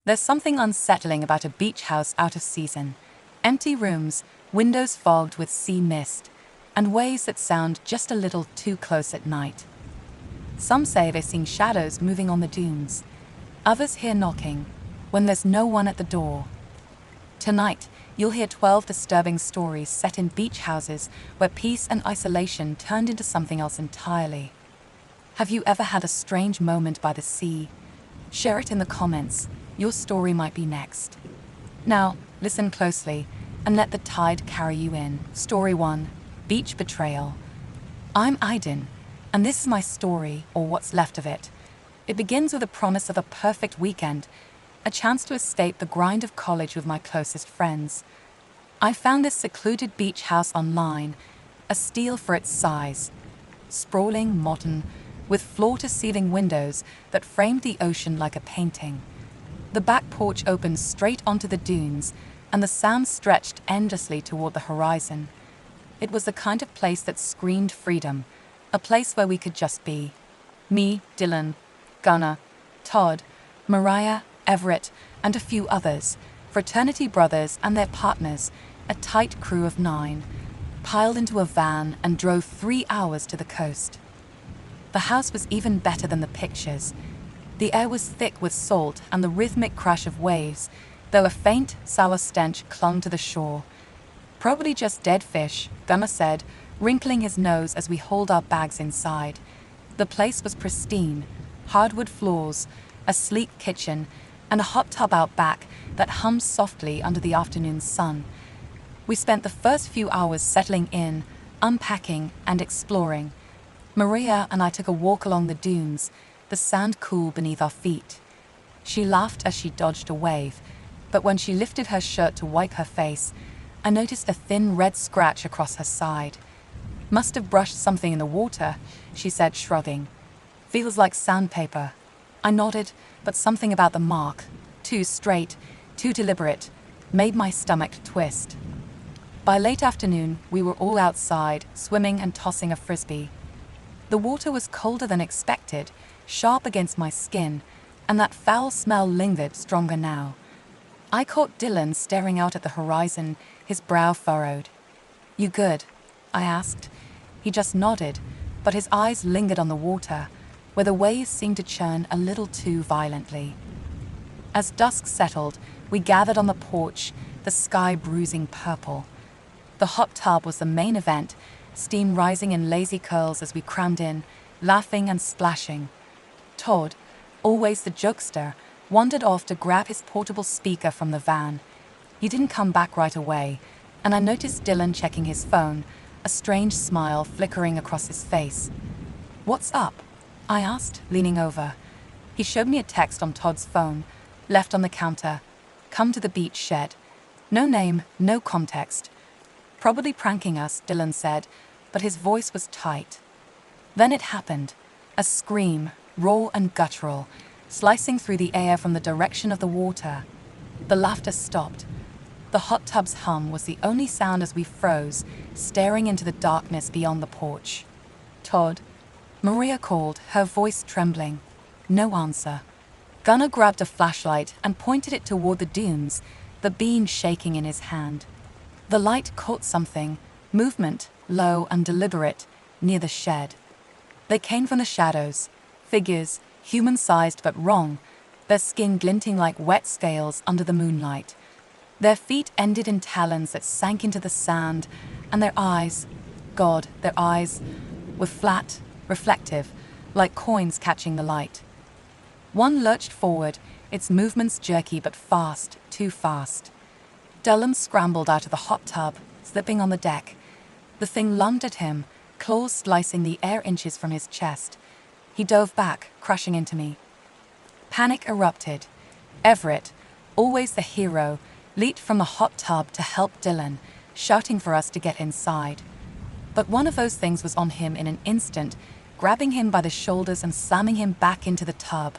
There's something unsettling about a beach house out of season. Empty rooms, windows fogged with sea mist, and waves that sound just a little too close at night. Some say they've seen shadows moving on the dunes. Others hear knocking, when there's no one at the door. Tonight, you'll hear 12 disturbing stories set in beach houses where peace and isolation turned into something else entirely. Have you ever had a strange moment by the sea? Share it in the comments. Your story might be next. Now, listen closely and let the tide carry you in. Story 1. Beach Betrayal. I'm Aiden, and this is my story, or what's left of it. It begins with a promise of a perfect weekend, a chance to escape the grind of college with my closest friends. I found this secluded beach house online, a steal for its size. Sprawling, modern, with floor-to-ceiling windows that framed the ocean like a painting. The back porch opened straight onto the dunes, and the sand stretched endlessly toward the horizon. It was the kind of place that screamed freedom, a place where we could just be. Me, Dylan, Gunnar, Todd, Mariah, Everett, and a few others, fraternity brothers and their partners, a tight crew of 9, piled into a van and drove 3 hours to the coast. The house was even better than the pictures. The air was thick with salt and the rhythmic crash of waves, though a faint, sour stench clung to the shore. Probably just dead fish, Gunnar said, wrinkling his nose as we hauled our bags inside. The place was pristine, hardwood floors, a sleek kitchen, and a hot tub out back that hummed softly under the afternoon sun. We spent the first few hours settling in, unpacking, and exploring. Maria and I took a walk along the dunes, the sand cool beneath our feet. She laughed as she dodged a wave, but when she lifted her shirt to wipe her face, I noticed a thin red scratch across her side. Must have brushed something in the water, she said, shrugging. Feels like sandpaper. I nodded, but something about the mark, too straight, too deliberate, made my stomach twist. By late afternoon, we were all outside, swimming and tossing a frisbee. The water was colder than expected, sharp against my skin, and that foul smell lingered stronger now. I caught Dylan staring out at the horizon, his brow furrowed. "You good?" I asked. He just nodded, but his eyes lingered on the water, where the waves seemed to churn a little too violently. As dusk settled, we gathered on the porch, the sky bruising purple. The hot tub was the main event, steam rising in lazy curls as we crammed in, laughing and splashing. Todd, always the jokester, wandered off to grab his portable speaker from the van. He didn't come back right away, and I noticed Dylan checking his phone, a strange smile flickering across his face. "What's up?" I asked, leaning over. He showed me a text on Todd's phone, left on the counter. "Come to the beach shed." No name, no context. "Probably pranking us," Dylan said, but his voice was tight. Then it happened. A scream, raw and guttural, slicing through the air from the direction of the water. The laughter stopped. The hot tub's hum was the only sound as we froze, staring into the darkness beyond the porch. "Todd?" Maria called, her voice trembling. No answer. Gunnar grabbed a flashlight and pointed it toward the dunes, the beam shaking in his hand. The light caught something, movement, low and deliberate, near the shed. They came from the shadows, figures, human-sized but wrong, their skin glinting like wet scales under the moonlight. Their feet ended in talons that sank into the sand, and their eyes, God, their eyes, were flat, reflective, like coins catching the light. One lurched forward, its movements jerky but fast, too fast. Dylan scrambled out of the hot tub, slipping on the deck. The thing lunged at him, claws slicing the air inches from his chest. He dove back, crashing into me. Panic erupted. Everett, always the hero, leaped from the hot tub to help Dylan, shouting for us to get inside. But one of those things was on him in an instant, grabbing him by the shoulders and slamming him back into the tub.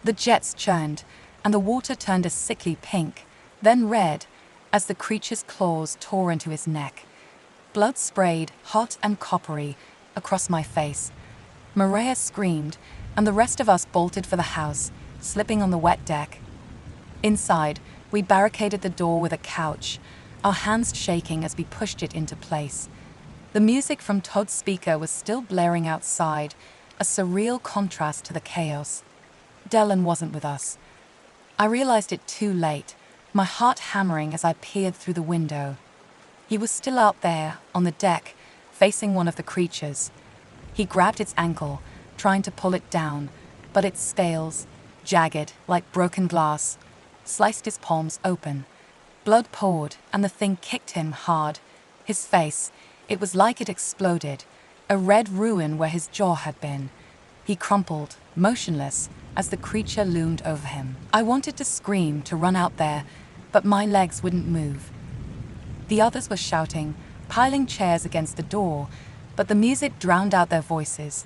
The jets churned, and the water turned a sickly pink, then red, as the creature's claws tore into his neck. Blood sprayed, hot and coppery, across my face. Maria screamed, and the rest of us bolted for the house, slipping on the wet deck. Inside, we barricaded the door with a couch, our hands shaking as we pushed it into place. The music from Todd's speaker was still blaring outside, a surreal contrast to the chaos. Dylan wasn't with us. I realized it too late, my heart hammering as I peered through the window. He was still out there, on the deck, facing one of the creatures. He grabbed its ankle, trying to pull it down, but its scales, jagged like broken glass, sliced his palms open. Blood poured, and the thing kicked him hard. His face, it was like it exploded, a red ruin where his jaw had been. He crumpled, motionless, as the creature loomed over him. I wanted to scream, to run out there, but my legs wouldn't move. The others were shouting, piling chairs against the door, but the music drowned out their voices.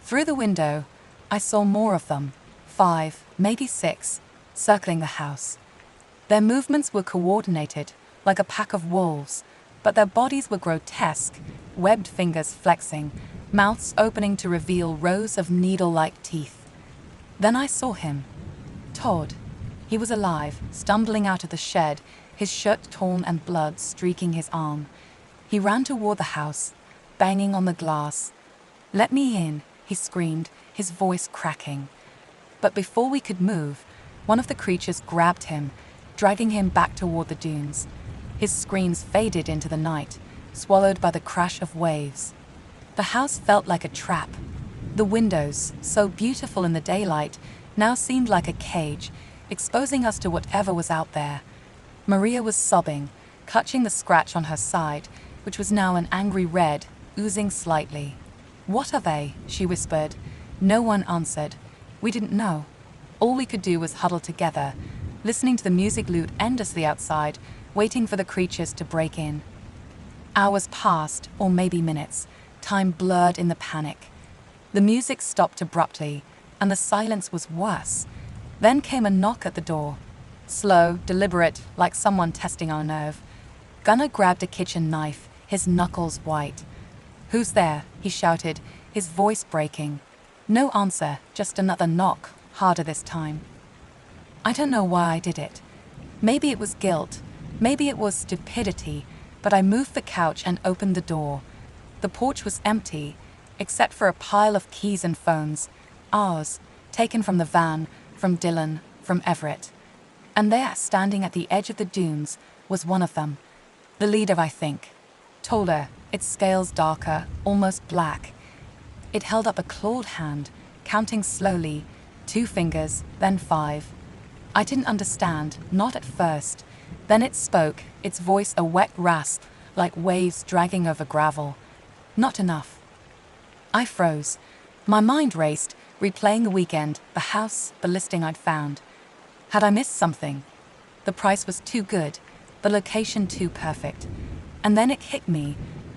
Through the window, I saw more of them, 5, maybe 6, circling the house. Their movements were coordinated, like a pack of wolves, but their bodies were grotesque, webbed fingers flexing, mouths opening to reveal rows of needle-like teeth. Then I saw him. Todd. He was alive, stumbling out of the shed, his shirt torn and blood streaking his arm. He ran toward the house, banging on the glass. "Let me in," he screamed, his voice cracking. But before we could move, one of the creatures grabbed him, dragging him back toward the dunes. His screams faded into the night, swallowed by the crash of waves. The house felt like a trap. The windows, so beautiful in the daylight, now seemed like a cage, exposing us to whatever was out there. Maria was sobbing, clutching the scratch on her side, which was now an angry red, oozing slightly. "What are they?" she whispered. No one answered. We didn't know. All we could do was huddle together, listening to the music loot endlessly outside, waiting for the creatures to break in. Hours passed, or maybe minutes. Time blurred in the panic. The music stopped abruptly, and the silence was worse. Then came a knock at the door. Slow, deliberate, like someone testing our nerve. Gunnar grabbed a kitchen knife, his knuckles white. "Who's there?" he shouted, his voice breaking. No answer, just another knock, harder this time. I don't know why I did it. Maybe it was guilt, maybe it was stupidity, but I moved the couch and opened the door. The porch was empty, except for a pile of keys and phones. Ours, taken from the van, from Dylan, from Everett. And there, standing at the edge of the dunes, was one of them. The leader, I think. Taller, its scales darker, almost black. It held up a clawed hand, counting slowly, 2 fingers, then 5. I didn't understand, not at first. Then it spoke, its voice a wet rasp, like waves dragging over gravel. Not enough. I froze. My mind raced, replaying the weekend, the house, the listing I'd found. Had I missed something? The price was too good, the location too perfect. And then it hit me.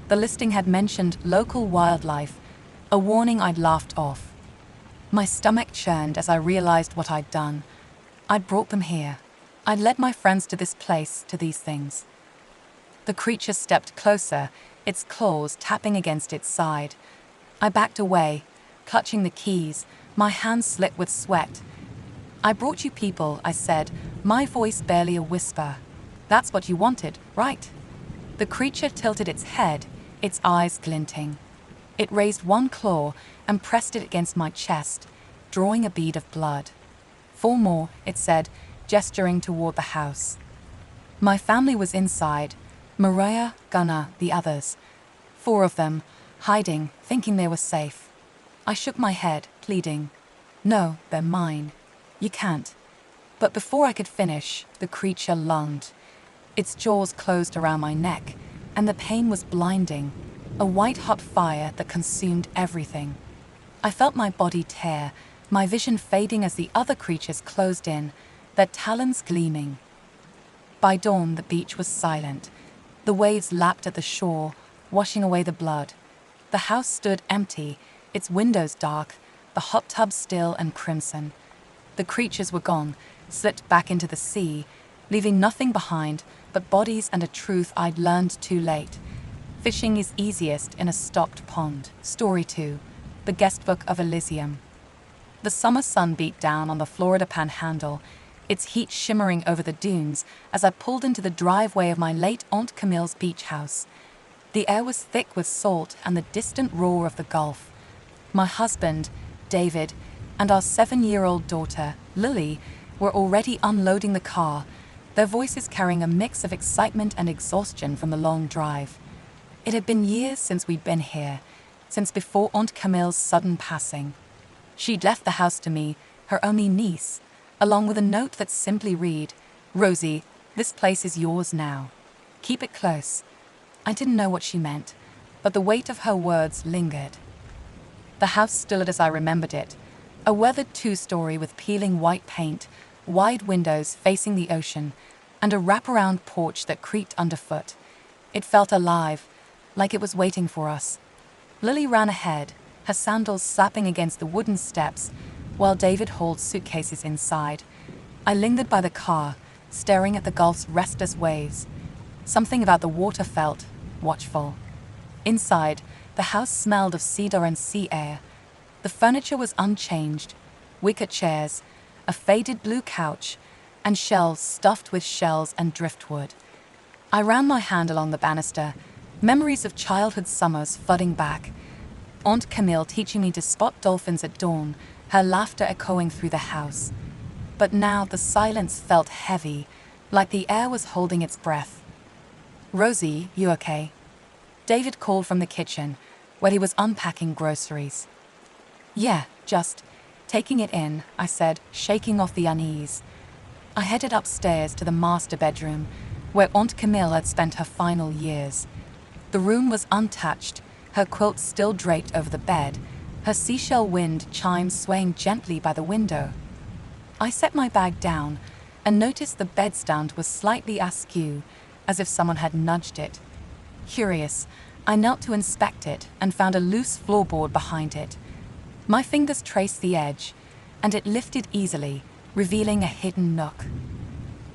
The listing had mentioned local wildlife, a warning I'd laughed off. My stomach churned as I realized what I'd done. I'd brought them here. I'd led my friends to this place, to these things. The creature stepped closer, its claws tapping against its side. I backed away, clutching the keys, my hands slick with sweat. "I brought you people," I said, my voice barely a whisper. "That's what you wanted, right?" The creature tilted its head, its eyes glinting. It raised one claw and pressed it against my chest, drawing a bead of blood. "4 more," it said, gesturing toward the house. My family was inside, Mariah, Gunnar, the others. 4 of them, hiding, thinking they were safe. I shook my head, pleading. "No, they're mine. You can't." But before I could finish, the creature lunged. Its jaws closed around my neck, and the pain was blinding, a white-hot fire that consumed everything. I felt my body tear, my vision fading as the other creatures closed in, their talons gleaming. By dawn, the beach was silent. The waves lapped at the shore, washing away the blood. The house stood empty, its windows dark, the hot tub still and crimson. The creatures were gone, slipped back into the sea, leaving nothing behind but bodies and a truth I'd learned too late. Fishing is easiest in a stocked pond. Story 2. The Guestbook of Elysium. The summer sun beat down on the Florida panhandle, its heat shimmering over the dunes as I pulled into the driveway of my late Aunt Camille's beach house. The air was thick with salt and the distant roar of the Gulf. My husband, David, and our 7-year-old daughter, Lily, were already unloading the car, their voices carrying a mix of excitement and exhaustion from the long drive. It had been years since we'd been here, since before Aunt Camille's sudden passing. She'd left the house to me, her only niece, along with a note that simply read, "Rosie, this place is yours now. Keep it close." I didn't know what she meant, but the weight of her words lingered. The house stood as I remembered it, a weathered 2-story with peeling white paint, wide windows facing the ocean, and a wraparound porch that creaked underfoot. It felt alive, like it was waiting for us. Lily ran ahead, her sandals slapping against the wooden steps, while David hauled suitcases inside. I lingered by the car, staring at the Gulf's restless waves. Something about the water felt watchful. Inside, the house smelled of cedar and sea air. The furniture was unchanged: wicker chairs, a faded blue couch, and shelves stuffed with shells and driftwood. I ran my hand along the banister, memories of childhood summers flooding back. Aunt Camille teaching me to spot dolphins at dawn, her laughter echoing through the house. But now the silence felt heavy, like the air was holding its breath. "Rosie, you okay?" David called from the kitchen, where he was unpacking groceries. "Yeah, just taking it in," I said, shaking off the unease. I headed upstairs to the master bedroom, where Aunt Camille had spent her final years. The room was untouched, her quilt still draped over the bed, her seashell wind chimes swaying gently by the window. I set my bag down and noticed the bedstand was slightly askew, as if someone had nudged it. Curious, I knelt to inspect it and found a loose floorboard behind it. My fingers traced the edge, and it lifted easily, revealing a hidden nook.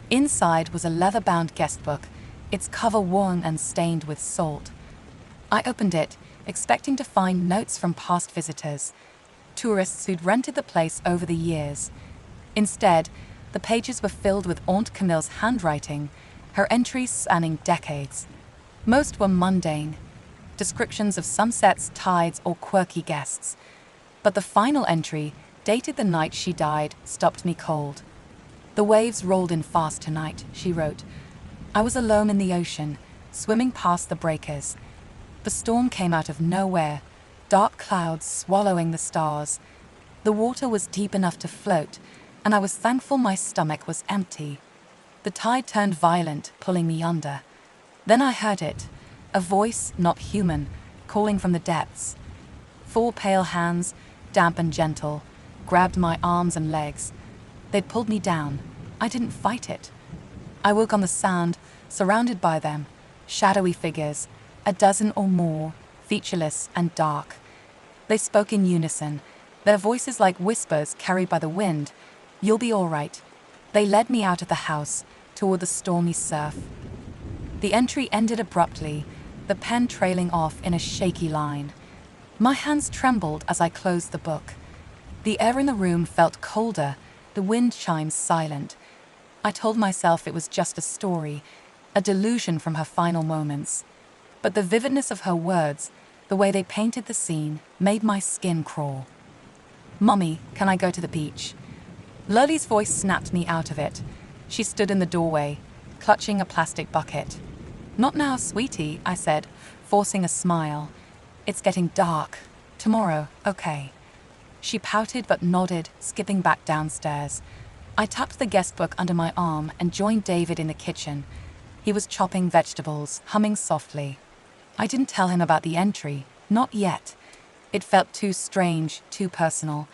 Inside was a leather-bound guestbook, its cover worn and stained with salt. I opened it, expecting to find notes from past visitors, tourists who'd rented the place over the years. Instead, the pages were filled with Aunt Camille's handwriting, her entries spanning decades. Most were mundane, descriptions of sunsets, tides, or quirky guests. But the final entry, dated the night she died, stopped me cold. "The waves rolled in fast tonight," she wrote. "I was alone in the ocean, swimming past the breakers. The storm came out of nowhere, dark clouds swallowing the stars. The water was deep enough to float, and I was thankful my stomach was empty. The tide turned violent, pulling me under. Then I heard it, a voice not human, calling from the depths. 4 pale hands, damp and gentle, grabbed my arms and legs. They'd pulled me down. I didn't fight it. I woke on the sand, surrounded by them, shadowy figures, a dozen or more, featureless and dark. They spoke in unison, their voices like whispers carried by the wind. 'You'll be all right.' They led me out of the house, toward the stormy surf." The entry ended abruptly, the pen trailing off in a shaky line. My hands trembled as I closed the book. The air in the room felt colder, the wind chimes silent. I told myself it was just a story, a delusion from her final moments. But the vividness of her words, the way they painted the scene, made my skin crawl. "Mommy, can I go to the beach?" Lily's voice snapped me out of it. She stood in the doorway, clutching a plastic bucket. "Not now, sweetie," I said, forcing a smile. "It's getting dark. Tomorrow, okay." She pouted but nodded, skipping back downstairs. I tucked the guestbook under my arm and joined David in the kitchen. He was chopping vegetables, humming softly. I didn't tell him about the entry, not yet. It felt too strange, too personal.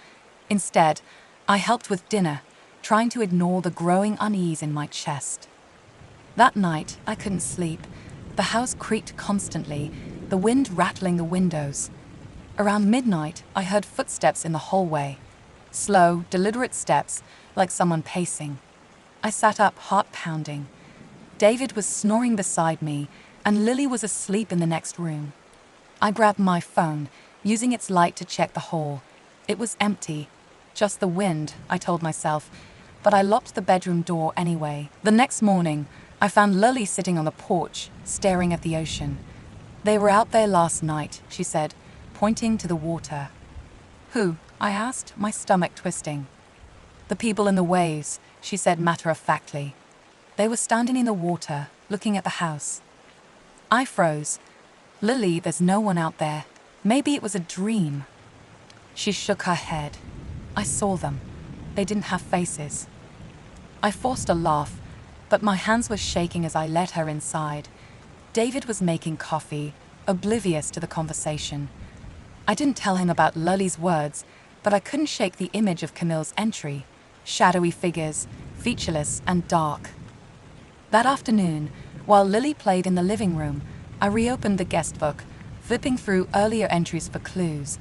Instead, I helped with dinner, trying to ignore the growing unease in my chest. That night, I couldn't sleep. The house creaked constantly, the wind rattling the windows. Around midnight, I heard footsteps in the hallway. Slow, deliberate steps, like someone pacing. I sat up, heart pounding. David was snoring beside me, and Lily was asleep in the next room. I grabbed my phone, using its light to check the hall. It was empty. Just the wind, I told myself, but I locked the bedroom door anyway. The next morning, I found Lily sitting on the porch, staring at the ocean. "They were out there last night," she said, pointing to the water. "Who?" I asked, my stomach twisting. "The people in the waves," she said matter-of-factly. "They were standing in the water, looking at the house." I froze. "Lily, there's no one out there. Maybe it was a dream." She shook her head. "I saw them. They didn't have faces." I forced a laugh, but my hands were shaking as I led her inside. David was making coffee, oblivious to the conversation. I didn't tell him about Lily's words, but I couldn't shake the image of Camille's entry. Shadowy figures, featureless and dark. That afternoon, while Lily played in the living room, I reopened the guestbook, flipping through earlier entries for clues.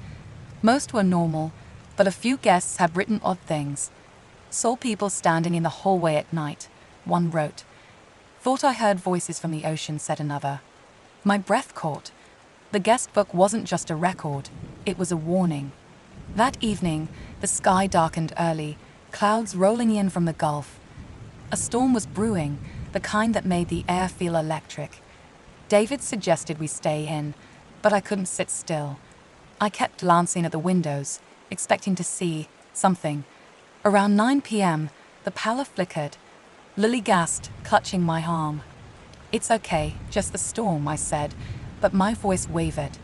Most were normal, but a few guests had written odd things. "Saw people standing in the hallway at night," one wrote. "Thought I heard voices from the ocean," said another. My breath caught. The guestbook wasn't just a record, it was a warning. That evening, the sky darkened early, clouds rolling in from the Gulf. A storm was brewing, the kind that made the air feel electric. David suggested we stay in, but I couldn't sit still. I kept glancing at the windows, expecting to see something. Around 9 p.m., the power flickered. Lily gasped, clutching my arm. "It's okay, just the storm," I said, but my voice wavered.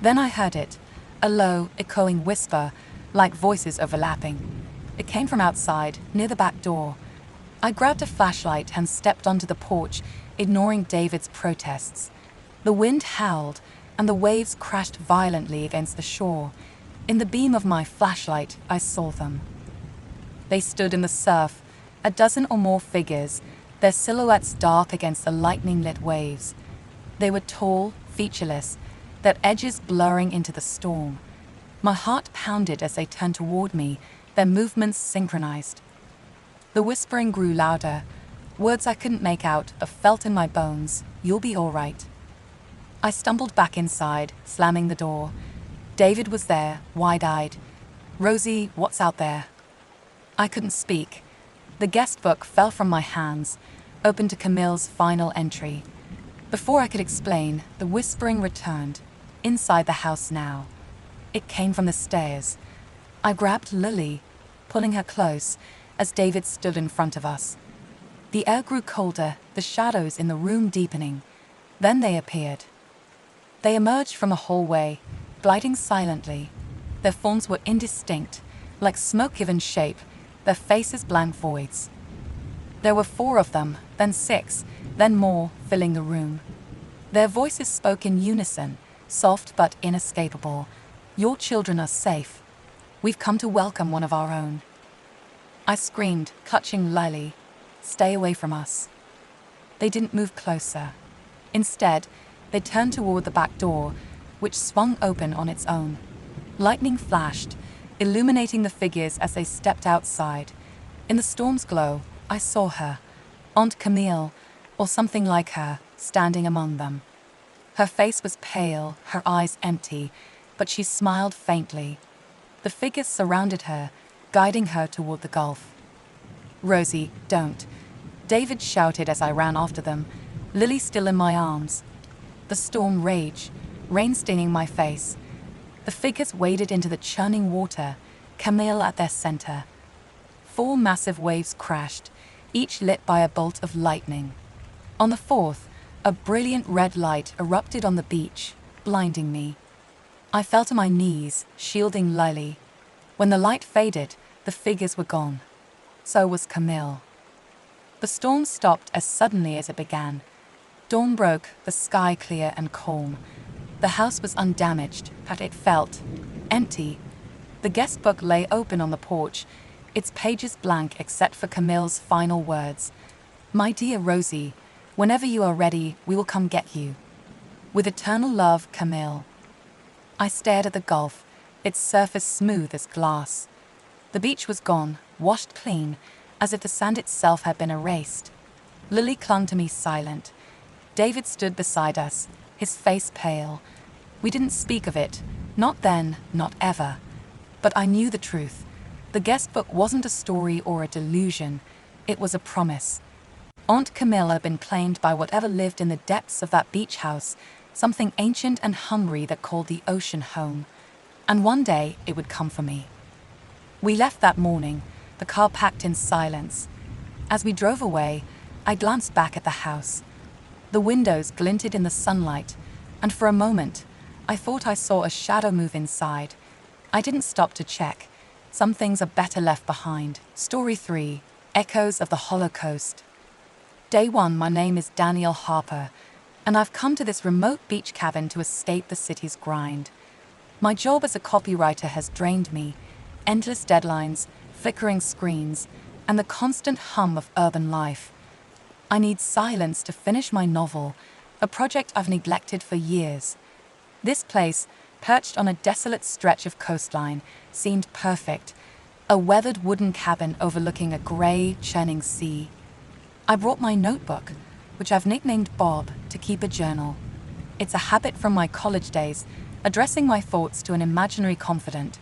Then I heard it, a low, echoing whisper, like voices overlapping. It came from outside, near the back door. I grabbed a flashlight and stepped onto the porch, ignoring David's protests. The wind howled, and the waves crashed violently against the shore. In the beam of my flashlight, I saw them. They stood in the surf, a dozen or more figures, their silhouettes dark against the lightning-lit waves. They were tall, featureless, their edges blurring into the storm. My heart pounded as they turned toward me, their movements synchronized. The whispering grew louder, words I couldn't make out but felt in my bones. "You'll be all right." I stumbled back inside, slamming the door. David was there, wide-eyed. "Rosie, what's out there?" I couldn't speak. The guestbook fell from my hands, open to Camille's final entry. Before I could explain, the whispering returned, inside the house now. It came from the stairs. I grabbed Lily, pulling her close, as David stood in front of us. The air grew colder, the shadows in the room deepening. Then they appeared. They emerged from a hallway, gliding silently. Their forms were indistinct, like smoke-given shape, their faces blank voids. There were 4 of them, then 6, then more, filling the room. Their voices spoke in unison, soft but inescapable. "Your children are safe. We've come to welcome one of our own." I screamed, clutching Lily. "Stay away from us." They didn't move closer. Instead, they turned toward the back door, which swung open on its own. Lightning flashed, illuminating the figures as they stepped outside. In the storm's glow, I saw her, Aunt Camille, or something like her, standing among them. Her face was pale, her eyes empty, but she smiled faintly. The figures surrounded her, guiding her toward the Gulf. "Rosie, don't," David shouted as I ran after them, Lily still in my arms. The storm raged, rain staining my face. The figures waded into the churning water, Camille at their center. 4 massive waves crashed, each lit by a bolt of lightning. On the 4th, a brilliant red light erupted on the beach, blinding me. I fell to my knees, shielding Lily. When the light faded, the figures were gone. So was Camille. The storm stopped as suddenly as it began. Dawn broke, the sky clear and calm. The house was undamaged, but it felt empty. The guestbook lay open on the porch, its pages blank except for Camille's final words. "My dear Rosie, whenever you are ready, we will come get you. With eternal love, Camille." I stared at the Gulf, its surface smooth as glass. The beach was gone, washed clean, as if the sand itself had been erased. Lily clung to me silent. David stood beside us, his face pale. We didn't speak of it, not then, not ever. But I knew the truth. The guestbook wasn't a story or a delusion, it was a promise. Aunt Camille had been claimed by whatever lived in the depths of that beach house, something ancient and hungry that called the ocean home. And one day it would come for me. We left that morning, the car packed in silence. As we drove away, I glanced back at the house. The windows glinted in the sunlight, and for a moment, I thought I saw a shadow move inside. I didn't stop to check. Some things are better left behind. Story 3, Echoes of the Holocaust. Day 1, my name is Daniel Harper, and I've come to this remote beach cabin to escape the city's grind. My job as a copywriter has drained me. Endless deadlines, flickering screens, and the constant hum of urban life. I need silence to finish my novel, a project I've neglected for years. This place, perched on a desolate stretch of coastline, seemed perfect, a weathered wooden cabin overlooking a grey, churning sea. I brought my notebook, which I've nicknamed Bob, to keep a journal. It's a habit from my college days, addressing my thoughts to an imaginary confidant.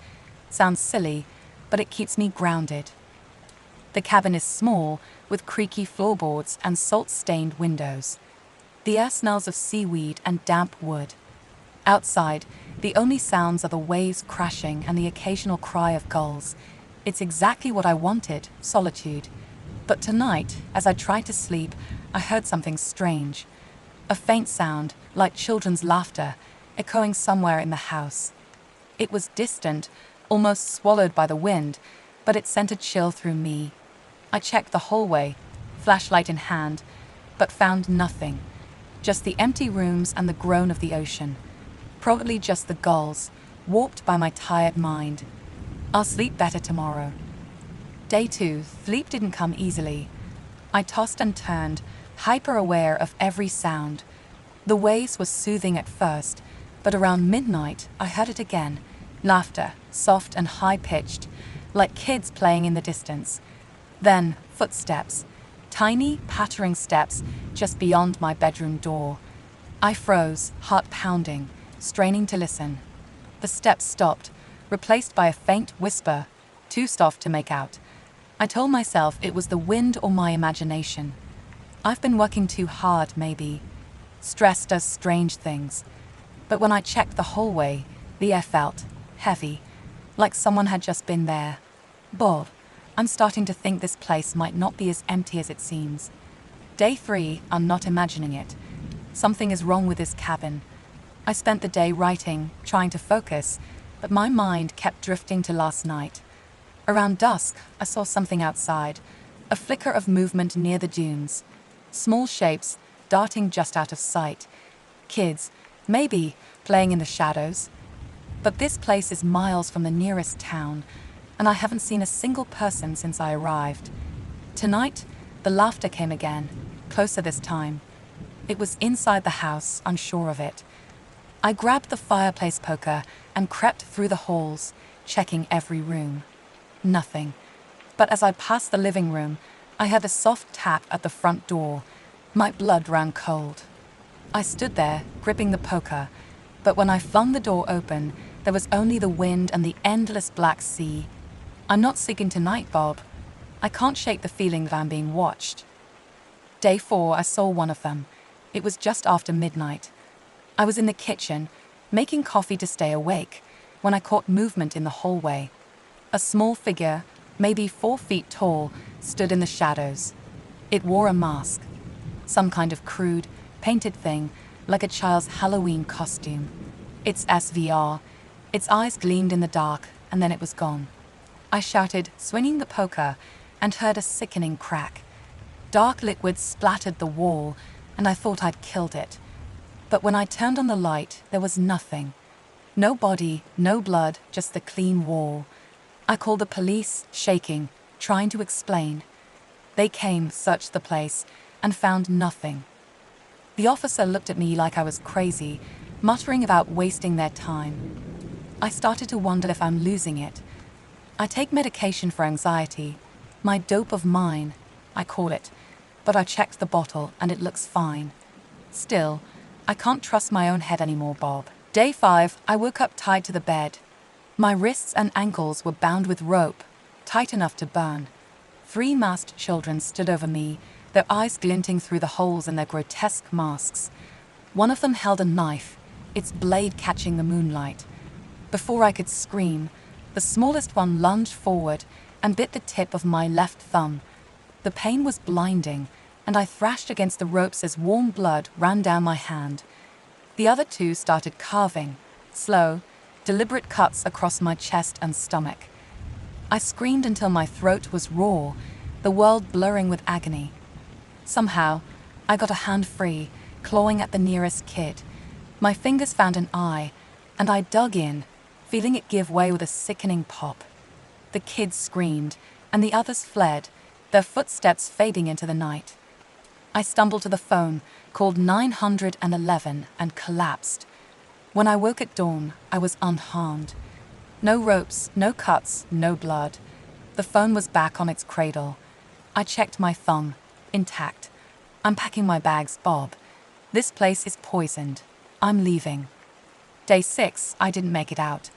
Sounds silly, but it keeps me grounded. The cabin is small, with creaky floorboards and salt-stained windows. The air smells of seaweed and damp wood. Outside, the only sounds are the waves crashing and the occasional cry of gulls. It's exactly what I wanted, solitude. But tonight, as I tried to sleep, I heard something strange. A faint sound, like children's laughter, echoing somewhere in the house. It was distant, almost swallowed by the wind, but it sent a chill through me. I checked the hallway, flashlight in hand, but found nothing. Just the empty rooms and the groan of the ocean. Probably just the gulls, warped by my tired mind. I'll sleep better tomorrow. Day 2, sleep didn't come easily. I tossed and turned, hyper-aware of every sound. The waves were soothing at first, but around midnight I heard it again. Laughter, soft and high-pitched, like kids playing in the distance. Then, footsteps. Tiny, pattering steps just beyond my bedroom door. I froze, heart pounding, straining to listen. The steps stopped, replaced by a faint whisper, too soft to make out. I told myself it was the wind or my imagination. I've been working too hard, maybe. Stress does strange things. But when I checked the hallway, the air felt heavy, like someone had just been there. Bob, I'm starting to think this place might not be as empty as it seems. Day 3, I'm not imagining it. Something is wrong with this cabin. I spent the day writing, trying to focus, but my mind kept drifting to last night. Around dusk, I saw something outside, a flicker of movement near the dunes. Small shapes, darting just out of sight. Kids, maybe, playing in the shadows. But this place is miles from the nearest town, and I haven't seen a single person since I arrived. Tonight, the laughter came again, closer this time. It was inside the house, unsure of it. I grabbed the fireplace poker and crept through the halls, checking every room. Nothing. But as I passed the living room, I heard a soft tap at the front door. My blood ran cold. I stood there, gripping the poker, but when I flung the door open, there was only the wind and the endless black sea. I'm not sleeping tonight, Bob. I can't shake the feeling that I'm being watched. Day 4, I saw one of them. It was just after midnight. I was in the kitchen, making coffee to stay awake, when I caught movement in the hallway. A small figure, maybe 4 feet tall, stood in the shadows. It wore a mask. Some kind of crude, painted thing, like a child's Halloween costume. Its SVR. Its eyes gleamed in the dark, and then it was gone. I shouted, swinging the poker, and heard a sickening crack. Dark liquid splattered the wall, and I thought I'd killed it. But when I turned on the light, there was nothing. No body, no blood, just the clean wall. I called the police, shaking, trying to explain. They came, searched the place, and found nothing. The officer looked at me like I was crazy, muttering about wasting their time. I started to wonder if I'm losing it. I take medication for anxiety, my dope of mine, I call it, but I checked the bottle and it looks fine. Still, I can't trust my own head anymore, Bob. Day 5, I woke up tied to the bed. My wrists and ankles were bound with rope, tight enough to burn. 3 masked children stood over me, their eyes glinting through the holes in their grotesque masks. One of them held a knife, its blade catching the moonlight. Before I could scream, the smallest one lunged forward and bit the tip of my left thumb. The pain was blinding, and I thrashed against the ropes as warm blood ran down my hand. The other 2 started carving, slow, deliberate cuts across my chest and stomach. I screamed until my throat was raw, the world blurring with agony. Somehow, I got a hand free, clawing at the nearest kid. My fingers found an eye, and I dug in, feeling it give way with a sickening pop. The kid screamed, and the others fled, their footsteps fading into the night. I stumbled to the phone, called 911, and collapsed. When I woke at dawn, I was unharmed. No ropes, no cuts, no blood. The phone was back on its cradle. I checked my thumb, intact. I'm packing my bags, Bob. This place is poisoned. I'm leaving. Day 6, I didn't make it out.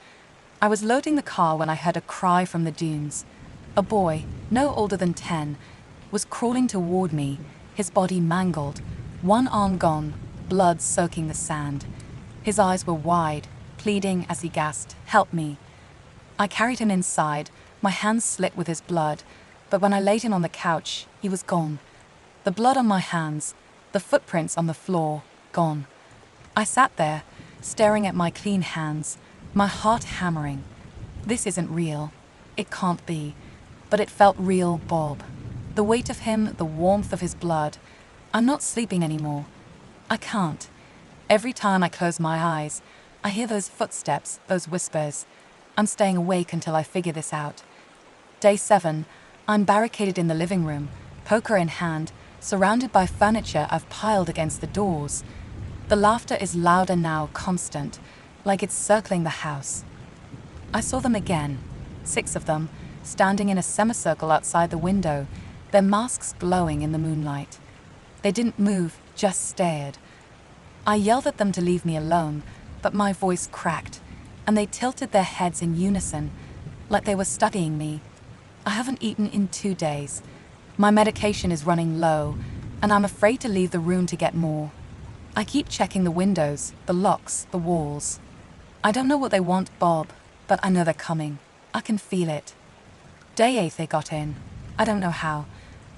I was loading the car when I heard a cry from the dunes. A boy, no older than 10, was crawling toward me, his body mangled, one arm gone, blood soaking the sand. His eyes were wide, pleading as he gasped, "Help me." I carried him inside, my hands slit with his blood, but when I laid him on the couch, he was gone. The blood on my hands, the footprints on the floor, gone. I sat there, staring at my clean hands, my heart hammering. This isn't real. It can't be. But it felt real, Bob. The weight of him, the warmth of his blood. I'm not sleeping anymore. I can't. Every time I close my eyes, I hear those footsteps, those whispers. I'm staying awake until I figure this out. Day 7, I'm barricaded in the living room, poker in hand, surrounded by furniture I've piled against the doors. The laughter is louder now, constant, like it's circling the house. I saw them again, 6 of them, standing in a semicircle outside the window, their masks glowing in the moonlight. They didn't move, just stared. I yelled at them to leave me alone, but my voice cracked, and they tilted their heads in unison, like they were studying me. I haven't eaten in 2 days. My medication is running low, and I'm afraid to leave the room to get more. I keep checking the windows, the locks, the walls. I don't know what they want, Bob, but I know they're coming. I can feel it. Day 8 they got in. I don't know how.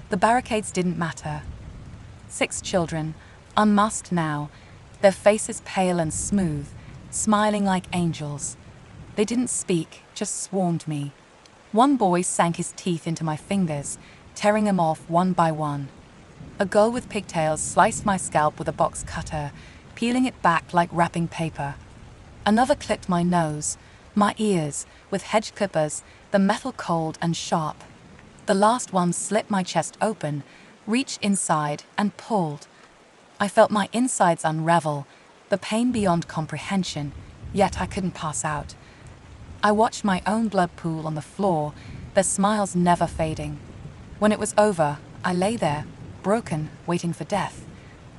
The barricades didn't matter. 6 children, unmasked now, their faces pale and smooth, smiling like angels. They didn't speak, just swarmed me. One boy sank his teeth into my fingers, tearing them off one by one. A girl with pigtails sliced my scalp with a box cutter, peeling it back like wrapping paper. Another clipped my nose, my ears, with hedge clippers, the metal cold and sharp. The last one slit my chest open, reached inside, and pulled. I felt my insides unravel, the pain beyond comprehension, yet I couldn't pass out. I watched my own blood pool on the floor, their smiles never fading. When it was over, I lay there, broken, waiting for death.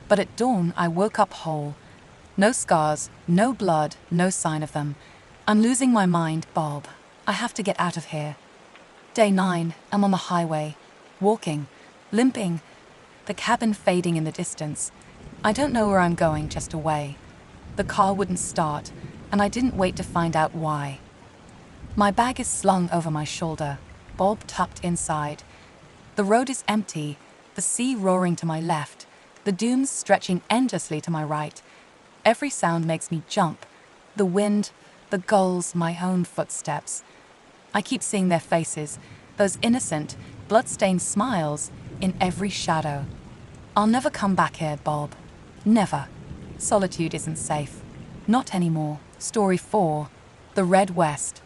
But at dawn, I woke up whole. No scars, no blood, no sign of them. I'm losing my mind, Bob. I have to get out of here. Day 9, I'm on the highway, walking, limping, the cabin fading in the distance. I don't know where I'm going, just away. The car wouldn't start, and I didn't wait to find out why. My bag is slung over my shoulder, Bob tucked inside. The road is empty, the sea roaring to my left, the dunes stretching endlessly to my right. Every sound makes me jump. The wind, the gulls, my own footsteps. I keep seeing their faces, those innocent, blood-stained smiles, in every shadow. I'll never come back here, Bob. Never. Solitude isn't safe. Not anymore. Story 4. The Red West.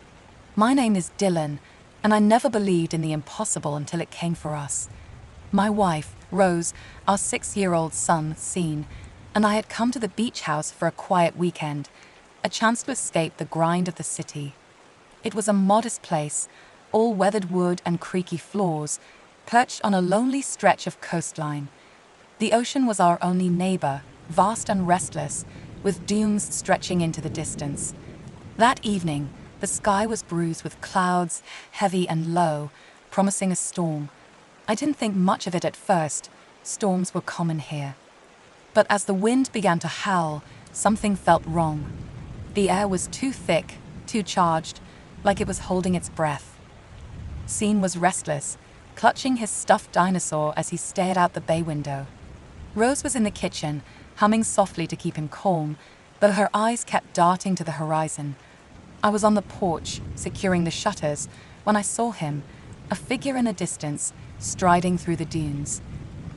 My name is Dylan, and I never believed in the impossible until it came for us. My wife, Rose, our 6-year-old son, Scene, and I had come to the beach house for a quiet weekend, a chance to escape the grind of the city. It was a modest place, all weathered wood and creaky floors, perched on a lonely stretch of coastline. The ocean was our only neighbor, vast and restless, with dunes stretching into the distance. That evening, The sky was bruised with clouds, heavy and low, promising a storm. I didn't think much of it at first. Storms were common here. But as the wind began to howl, something felt wrong. The air was too thick, too charged, like it was holding its breath. Scene was restless, clutching his stuffed dinosaur as he stared out the bay window. Rose was in the kitchen, humming softly to keep him calm, though her eyes kept darting to the horizon. I was on the porch, securing the shutters, when I saw him, a figure in the distance, striding through the dunes.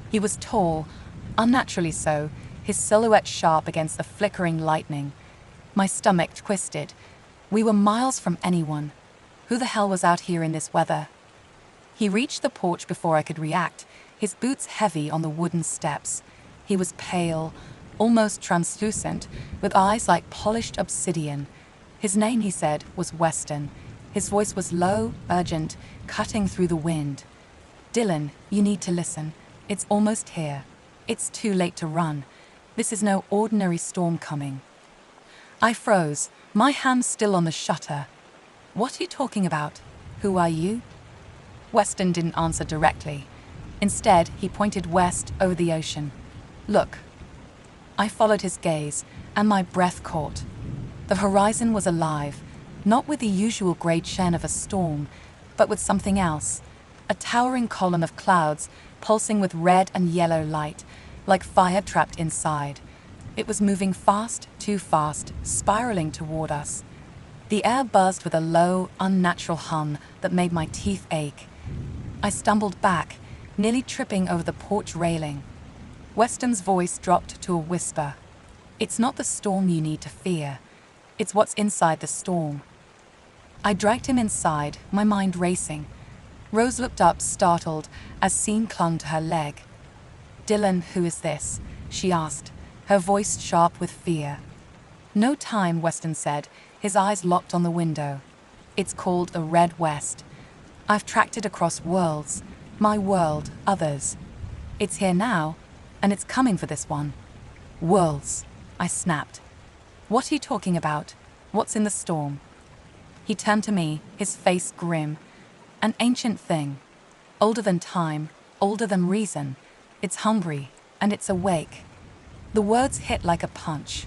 He was tall, unnaturally so, his silhouette sharp against the flickering lightning. My stomach twisted. We were miles from anyone. Who the hell was out here in this weather? He reached the porch before I could react, his boots heavy on the wooden steps. He was pale, almost translucent, with eyes like polished obsidian. His name, he said, was Weston. His voice was low, urgent, cutting through the wind. "Dylan, you need to listen. It's almost here. It's too late to run. This is no ordinary storm coming." I froze, my hand still on the shutter. "What are you talking about? Who are you?" Weston didn't answer directly. Instead, he pointed west over the ocean. "Look." I followed his gaze, and my breath caught. The horizon was alive, not with the usual grey sheen of a storm, but with something else. A towering column of clouds, pulsing with red and yellow light, like fire trapped inside. It was moving fast, too fast, spiraling toward us. The air buzzed with a low, unnatural hum that made my teeth ache. I stumbled back, nearly tripping over the porch railing. Weston's voice dropped to a whisper. "It's not the storm you need to fear. It's what's inside the storm." I dragged him inside, my mind racing. Rose looked up, startled, as Scene clung to her leg. "Dylan, who is this?" she asked, her voice sharp with fear. "No time," Weston said, his eyes locked on the window. "It's called a Red West. I've tracked it across worlds. My world, others. It's here now, and it's coming for this one." "Worlds," I snapped. "What are you talking about? What's in the storm?" He turned to me, his face grim. "An ancient thing. Older than time, older than reason. It's hungry, and it's awake." The words hit like a punch.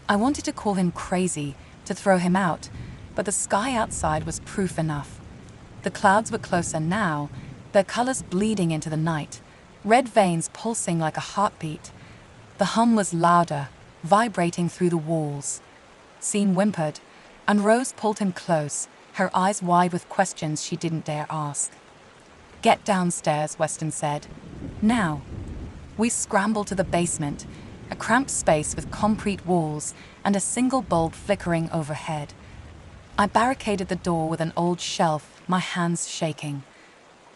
I wanted to call him crazy, to throw him out, but the sky outside was proof enough. The clouds were closer now, their colors bleeding into the night, red veins pulsing like a heartbeat. The hum was louder, vibrating through the walls. Scene whimpered, and Rose pulled him close, her eyes wide with questions she didn't dare ask. "Get downstairs," Weston said. "Now." We scrambled to the basement, a cramped space with concrete walls and a single bulb flickering overhead. I barricaded the door with an old shelf, my hands shaking.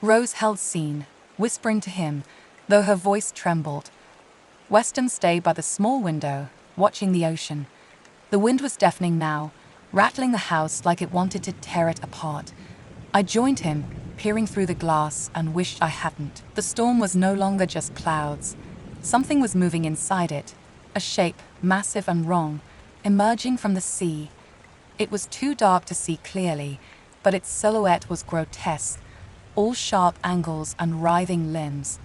Rose held Scene, whispering to him, though her voice trembled. Weston stayed by the small window, watching the ocean. The wind was deafening now, rattling the house like it wanted to tear it apart. I joined him, peering through the glass, and wished I hadn't. The storm was no longer just clouds. Something was moving inside it, a shape, massive and wrong, emerging from the sea. It was too dark to see clearly, but its silhouette was grotesque, all sharp angles and writhing limbs.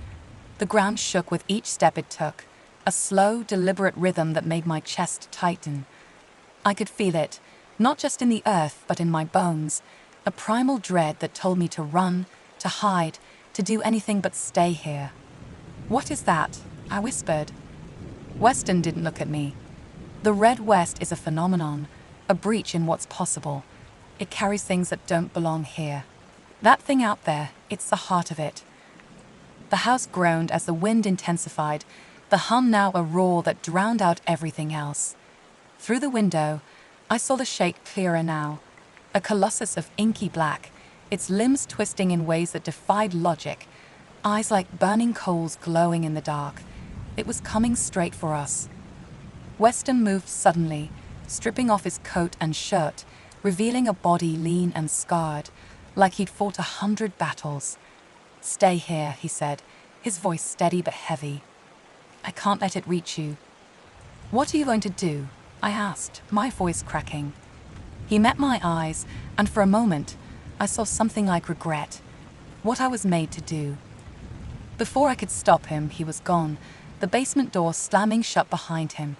The ground shook with each step it took, a slow, deliberate rhythm that made my chest tighten. I could feel it, not just in the earth, but in my bones, a primal dread that told me to run, to hide, to do anything but stay here. "What is that?" I whispered. Weston didn't look at me. The Red West is a phenomenon, a breach in what's possible. It carries things that don't belong here. That thing out there, it's the heart of it. The house groaned as the wind intensified, the hum now a roar that drowned out everything else. Through the window, I saw the shape clearer now, a colossus of inky black, its limbs twisting in ways that defied logic, eyes like burning coals glowing in the dark. It was coming straight for us. Weston moved suddenly, stripping off his coat and shirt, revealing a body lean and scarred, like he'd fought 100 battles. "Stay here," he said, his voice steady but heavy. "I can't let it reach you." "What are you going to do?" I asked, my voice cracking. He met my eyes, and for a moment, I saw something like regret. What I was made to do. Before I could stop him, he was gone, the basement door slamming shut behind him.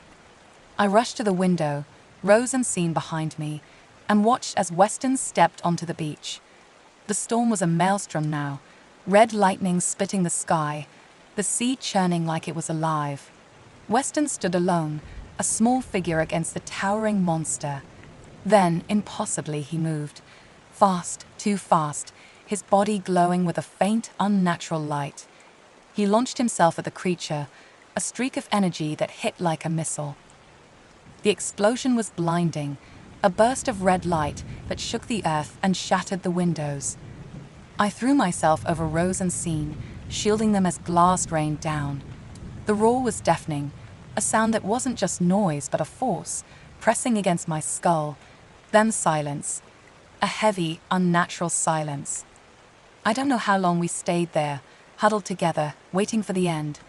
I rushed to the window, Rose unseen behind me, and watched as Weston stepped onto the beach. The storm was a maelstrom now, red lightning splitting the sky, the sea churning like it was alive. Weston stood alone, a small figure against the towering monster. Then, impossibly, he moved. Fast, too fast, his body glowing with a faint, unnatural light. He launched himself at the creature, a streak of energy that hit like a missile. The explosion was blinding, a burst of red light that shook the earth and shattered the windows. I threw myself over Rose unseen, shielding them as glass rained down. The roar was deafening, a sound that wasn't just noise but a force, pressing against my skull. Then silence. A heavy, unnatural silence. I don't know how long we stayed there, huddled together, waiting for the end.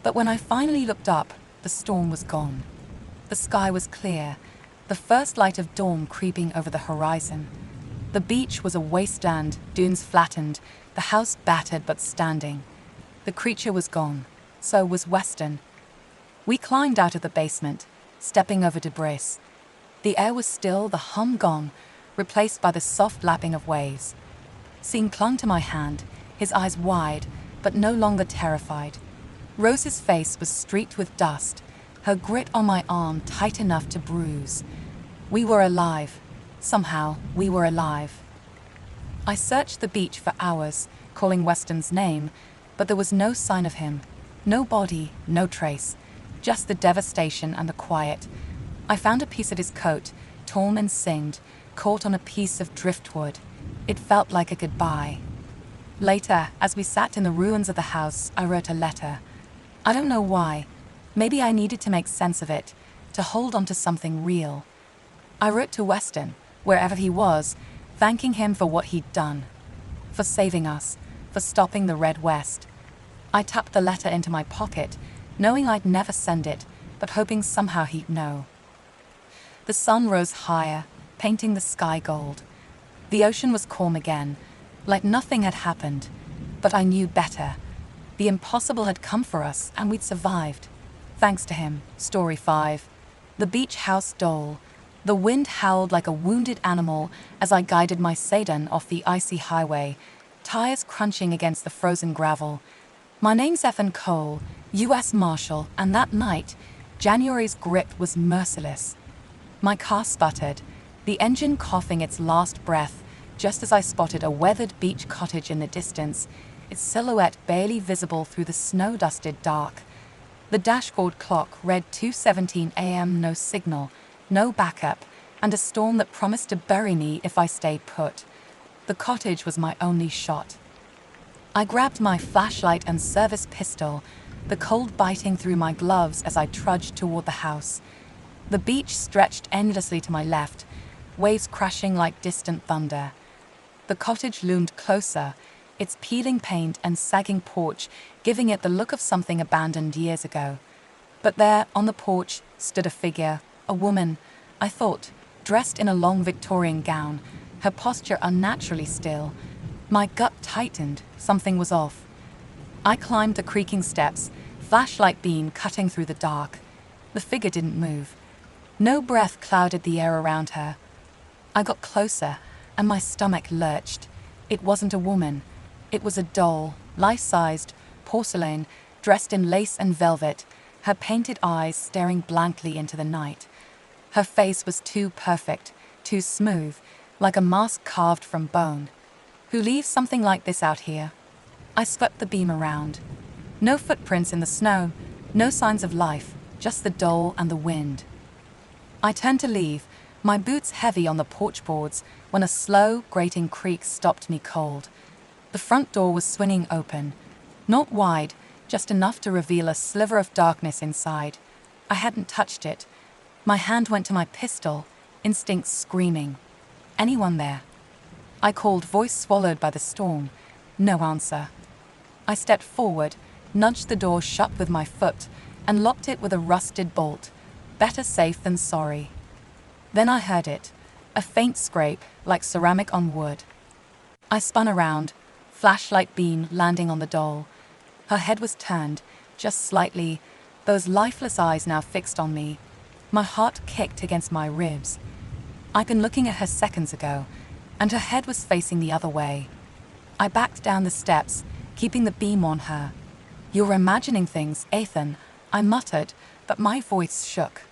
But when I finally looked up, the storm was gone. The sky was clear, the first light of dawn creeping over the horizon. The beach was a wasteland, dunes flattened, the house battered but standing. The creature was gone. So was Weston. We climbed out of the basement, stepping over debris. The air was still, the hum gone, replaced by the soft lapping of waves. Sean clung to my hand, his eyes wide, but no longer terrified. Rose's face was streaked with dust, her grit on my arm tight enough to bruise. We were alive. Somehow, we were alive. I searched the beach for hours, calling Weston's name, but there was no sign of him. No body, no trace. Just the devastation and the quiet. I found a piece of his coat, torn and singed, caught on a piece of driftwood. It felt like a goodbye. Later, as we sat in the ruins of the house, I wrote a letter. I don't know why. Maybe I needed to make sense of it, to hold on to something real. I wrote to Weston, wherever he was, thanking him for what he'd done, for saving us, for stopping the Red West. I tucked the letter into my pocket, knowing I'd never send it, but hoping somehow he'd know. The sun rose higher, painting the sky gold. The ocean was calm again, like nothing had happened, but I knew better. The impossible had come for us, and we'd survived. Thanks to him. Story 5. The beach house dole. The wind howled like a wounded animal as I guided my sedan off the icy highway, tires crunching against the frozen gravel. My name's Ethan Cole, U.S. Marshal, and that night, January's grip was merciless. My car sputtered, the engine coughing its last breath, just as I spotted a weathered beach cottage in the distance, its silhouette barely visible through the snow-dusted dark. The dashboard clock read 2:17 a.m., no signal, no backup, and a storm that promised to bury me if I stayed put. The cottage was my only shot. I grabbed my flashlight and service pistol, the cold biting through my gloves as I trudged toward the house. The beach stretched endlessly to my left, waves crashing like distant thunder. The cottage loomed closer, its peeling paint and sagging porch giving it the look of something abandoned years ago. But there, on the porch, stood a figure, a woman, I thought, dressed in a long Victorian gown, her posture unnaturally still. My gut tightened, something was off. I climbed the creaking steps, flashlight beam cutting through the dark. The figure didn't move. No breath clouded the air around her. I got closer, and my stomach lurched. It wasn't a woman. It was a doll, life-sized, porcelain, dressed in lace and velvet, her painted eyes staring blankly into the night. Her face was too perfect, too smooth, like a mask carved from bone. Who leaves something like this out here? I swept the beam around. No footprints in the snow, no signs of life, just the doll and the wind. I turned to leave, my boots heavy on the porch boards, when a slow, grating creak stopped me cold. The front door was swinging open. Not wide, just enough to reveal a sliver of darkness inside. I hadn't touched it. My hand went to my pistol, instincts screaming. Anyone there? I called, voice swallowed by the storm. No answer. I stepped forward, nudged the door shut with my foot, and locked it with a rusted bolt. Better safe than sorry. Then I heard it, a faint scrape like ceramic on wood. I spun around, flashlight beam landing on the doll. Her head was turned, just slightly, those lifeless eyes now fixed on me. My heart kicked against my ribs. I'd been looking at her seconds ago, and her head was facing the other way. I backed down the steps, keeping the beam on her. "You're imagining things, Ethan," I muttered, but my voice shook.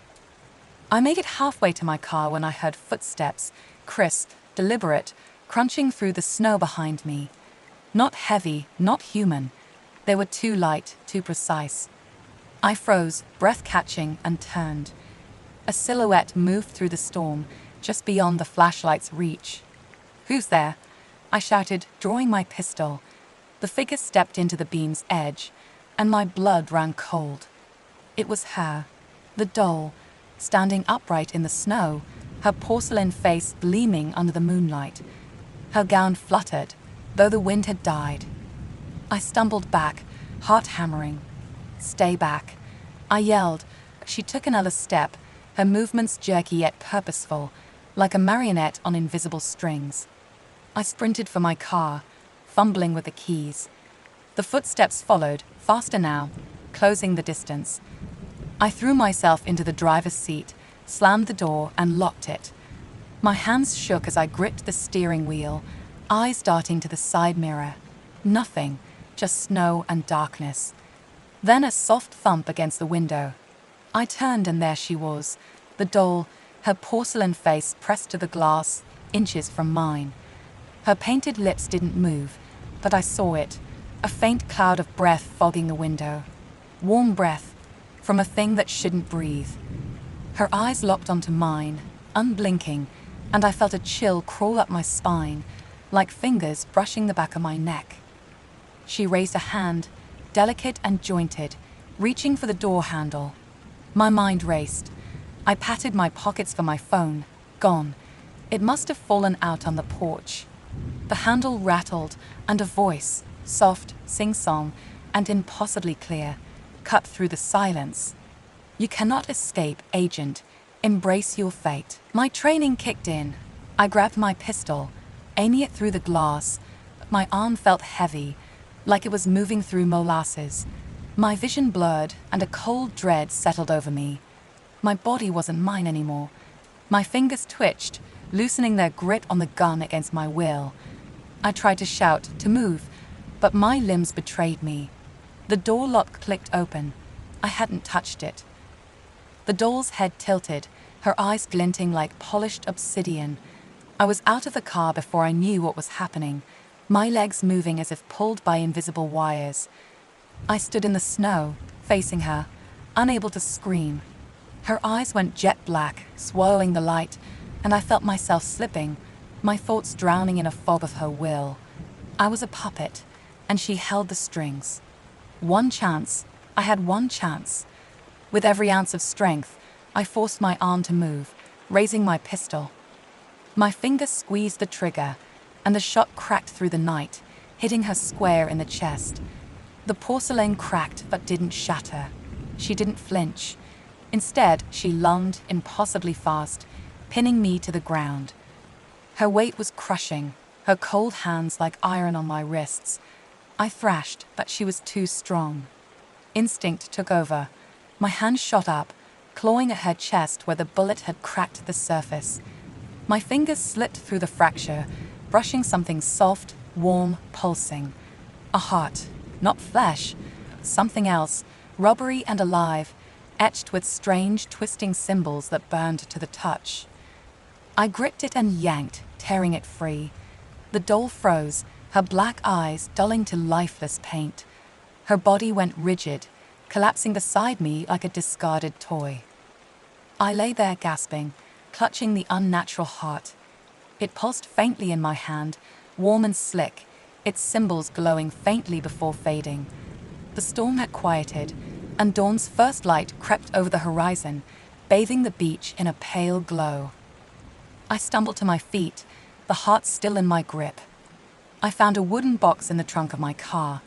I made it halfway to my car when I heard footsteps, crisp, deliberate, crunching through the snow behind me. Not heavy, not human. They were too light, too precise. I froze, breath catching, and turned. A silhouette moved through the storm, just beyond the flashlight's reach. "Who's there?" I shouted, drawing my pistol. The figure stepped into the beam's edge, and my blood ran cold. It was her, the doll, standing upright in the snow, her porcelain face gleaming under the moonlight. Her gown fluttered, though the wind had died. I stumbled back, heart hammering. "Stay back," I yelled. She took another step, her movements jerky yet purposeful, like a marionette on invisible strings. I sprinted for my car, fumbling with the keys. The footsteps followed, faster now, closing the distance. I threw myself into the driver's seat, slammed the door, and locked it. My hands shook as I gripped the steering wheel, eyes darting to the side mirror. Nothing, just snow and darkness. Then a soft thump against the window. I turned and there she was, the doll, her porcelain face pressed to the glass, inches from mine. Her painted lips didn't move, but I saw it, a faint cloud of breath fogging the window. Warm breath, from a thing that shouldn't breathe. Her eyes locked onto mine, unblinking, and I felt a chill crawl up my spine, like fingers brushing the back of my neck. She raised a hand, delicate and jointed, reaching for the door handle. My mind raced. I patted my pockets for my phone. Gone. It must have fallen out on the porch. The handle rattled, and a voice, soft, sing-song, and impossibly clear, cut through the silence. "You cannot escape, Agent. Embrace your fate." My training kicked in. I grabbed my pistol, aiming it through the glass. My arm felt heavy, like it was moving through molasses. My vision blurred, and a cold dread settled over me. My body wasn't mine anymore. My fingers twitched, loosening their grip on the gun against my will. I tried to shout, to move, but my limbs betrayed me. The door lock clicked open. I hadn't touched it. The doll's head tilted, her eyes glinting like polished obsidian. I was out of the car before I knew what was happening, my legs moving as if pulled by invisible wires. I stood in the snow, facing her, unable to scream. Her eyes went jet black, swallowing the light, and I felt myself slipping, my thoughts drowning in a fog of her will. I was a puppet, and she held the strings. One chance. I had one chance. With every ounce of strength, I forced my arm to move, raising my pistol. My fingers squeezed the trigger, and the shot cracked through the night, hitting her square in the chest. The porcelain cracked but didn't shatter. She didn't flinch. Instead, she lunged impossibly fast, pinning me to the ground. Her weight was crushing, her cold hands like iron on my wrists. I thrashed, but she was too strong. Instinct took over. My hand shot up, clawing at her chest where the bullet had cracked the surface. My fingers slipped through the fracture, brushing something soft, warm, pulsing. A heart, not flesh, something else, rubbery and alive, etched with strange, twisting symbols that burned to the touch. I gripped it and yanked, tearing it free. The doll froze, her black eyes dulling to lifeless paint. Her body went rigid, collapsing beside me like a discarded toy. I lay there gasping, clutching the unnatural heart. It pulsed faintly in my hand, warm and slick, its symbols glowing faintly before fading. The storm had quieted, and dawn's first light crept over the horizon, bathing the beach in a pale glow. I stumbled to my feet, the heart still in my grip. I found a wooden box in the trunk of my car,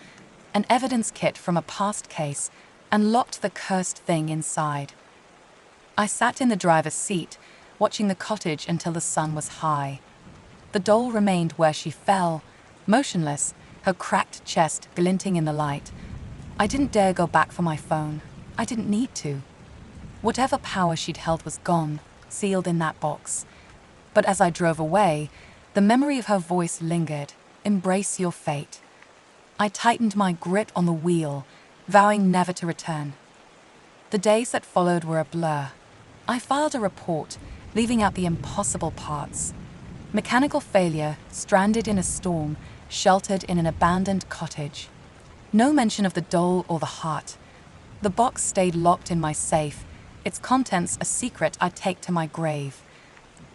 an evidence kit from a past case, and locked the cursed thing inside. I sat in the driver's seat, watching the cottage until the sun was high. The doll remained where she fell, motionless, her cracked chest glinting in the light. I didn't dare go back for my phone. I didn't need to. Whatever power she'd held was gone, sealed in that box. But as I drove away, the memory of her voice lingered. Embrace your fate. I tightened my grip on the wheel, vowing never to return. The days that followed were a blur. I filed a report, leaving out the impossible parts. Mechanical failure, stranded in a storm, sheltered in an abandoned cottage. No mention of the doll or the heart. The box stayed locked in my safe, its contents a secret I'd take to my grave.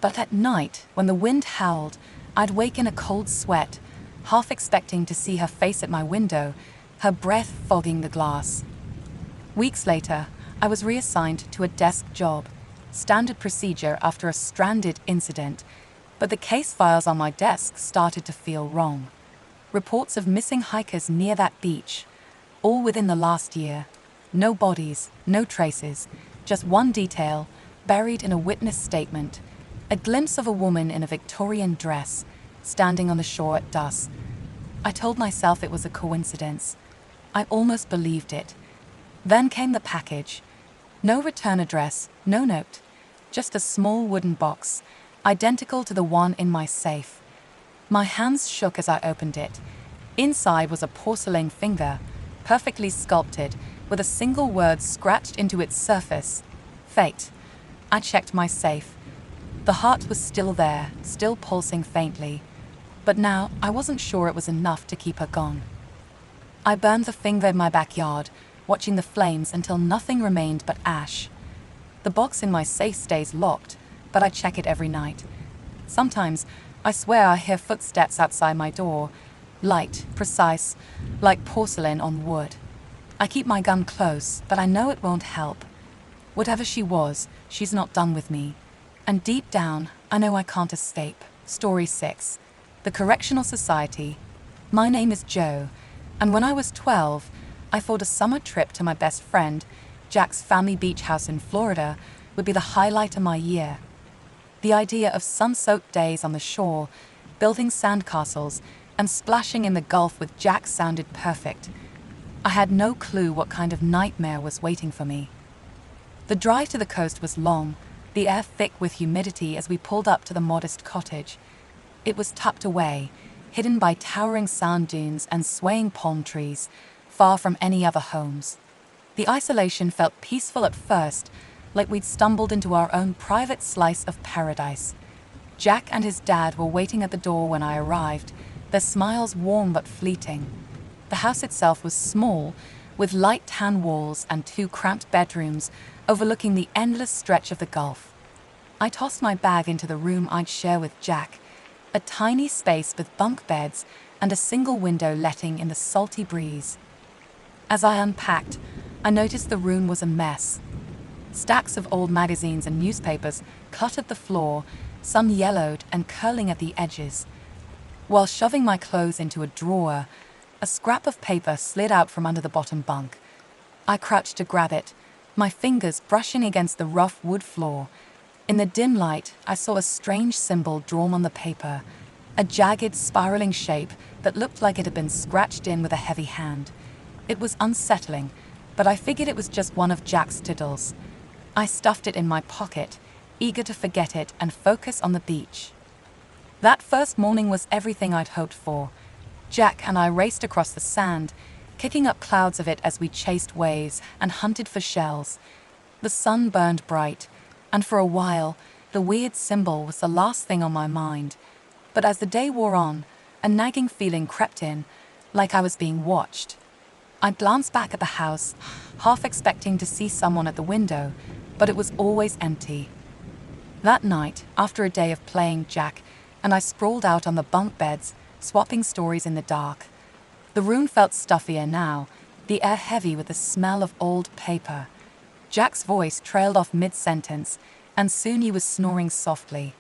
But at night, when the wind howled, I'd wake in a cold sweat, half expecting to see her face at my window, her breath fogging the glass. Weeks later, I was reassigned to a desk job, standard procedure after a stranded incident, but the case files on my desk started to feel wrong. Reports of missing hikers near that beach, all within the last year. No bodies, no traces, just one detail, buried in a witness statement, a glimpse of a woman in a Victorian dress, standing on the shore at dusk. I told myself it was a coincidence. I almost believed it. Then came the package. No return address, no note, just a small wooden box, identical to the one in my safe. My hands shook as I opened it. Inside was a porcelain finger, perfectly sculpted, with a single word scratched into its surface. Fate. I checked my safe. The heart was still there, still pulsing faintly. But now I wasn't sure it was enough to keep her gone. I burned the finger in my backyard, watching the flames until nothing remained but ash. The box in my safe stays locked, but I check it every night. Sometimes, I swear I hear footsteps outside my door, light, precise, like porcelain on wood. I keep my gun close, but I know it won't help. Whatever she was, she's not done with me. And deep down, I know I can't escape. Story 6. The Correctional Society. My name is Joe, and when I was 12, I thought a summer trip to my best friend, Jack's family beach house in Florida, would be the highlight of my year. The idea of sun-soaked days on the shore, building sandcastles, and splashing in the Gulf with Jack sounded perfect. I had no clue what kind of nightmare was waiting for me. The drive to the coast was long, the air thick with humidity as we pulled up to the modest cottage. It was tucked away, hidden by towering sand dunes and swaying palm trees, far from any other homes. The isolation felt peaceful at first, like we'd stumbled into our own private slice of paradise. Jack and his dad were waiting at the door when I arrived, their smiles warm but fleeting. The house itself was small, with light tan walls and 2 cramped bedrooms overlooking the endless stretch of the Gulf. I tossed my bag into the room I'd share with Jack, a tiny space with bunk beds and a single window letting in the salty breeze. As I unpacked, I noticed the room was a mess. Stacks of old magazines and newspapers cluttered the floor, some yellowed and curling at the edges. While shoving my clothes into a drawer, a scrap of paper slid out from under the bottom bunk. I crouched to grab it, my fingers brushing against the rough wood floor. In the dim light, I saw a strange symbol drawn on the paper, a jagged, spiraling shape that looked like it had been scratched in with a heavy hand. It was unsettling, but I figured it was just one of Jack's tiddles. I stuffed it in my pocket, eager to forget it and focus on the beach. That first morning was everything I'd hoped for. Jack and I raced across the sand, kicking up clouds of it as we chased waves and hunted for shells. The sun burned bright, and for a while, the weird symbol was the last thing on my mind. But as the day wore on, a nagging feeling crept in, like I was being watched. I glanced back at the house, half expecting to see someone at the window, but it was always empty. That night, after a day of playing Jack, and I sprawled out on the bunk beds, swapping stories in the dark. The room felt stuffier now, the air heavy with the smell of old paper. Jack's voice trailed off mid-sentence, and soon he was snoring softly.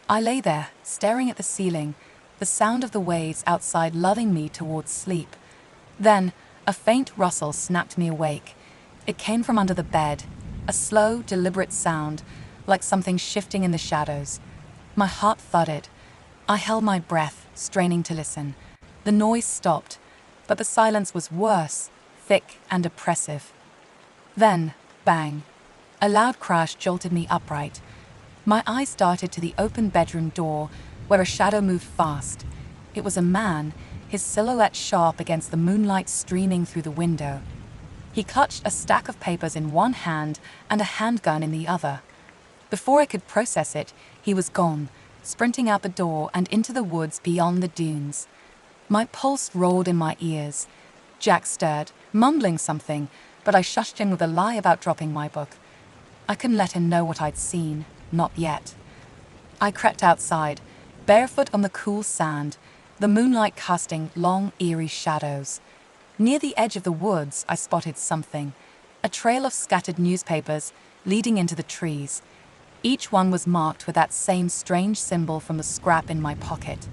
I lay there, staring at the ceiling, the sound of the waves outside lulling me towards sleep. Then, a faint rustle snapped me awake. It came from under the bed, a slow, deliberate sound, like something shifting in the shadows. My heart thudded. I held my breath, straining to listen. The noise stopped, but the silence was worse, thick and oppressive. Then, bang! A loud crash jolted me upright. My eyes darted to the open bedroom door, where a shadow moved fast. It was a man, his silhouette sharp against the moonlight streaming through the window. He clutched a stack of papers in one hand and a handgun in the other. Before I could process it, he was gone, sprinting out the door and into the woods beyond the dunes. My pulse roared in my ears. Jack stirred, mumbling something, but I shushed him with a lie about dropping my book. I couldn't let him know what I'd seen, not yet. I crept outside, barefoot on the cool sand, the moonlight casting long, eerie shadows. Near the edge of the woods, I spotted something, a trail of scattered newspapers leading into the trees. Each one was marked with that same strange symbol from the scrap in my pocket.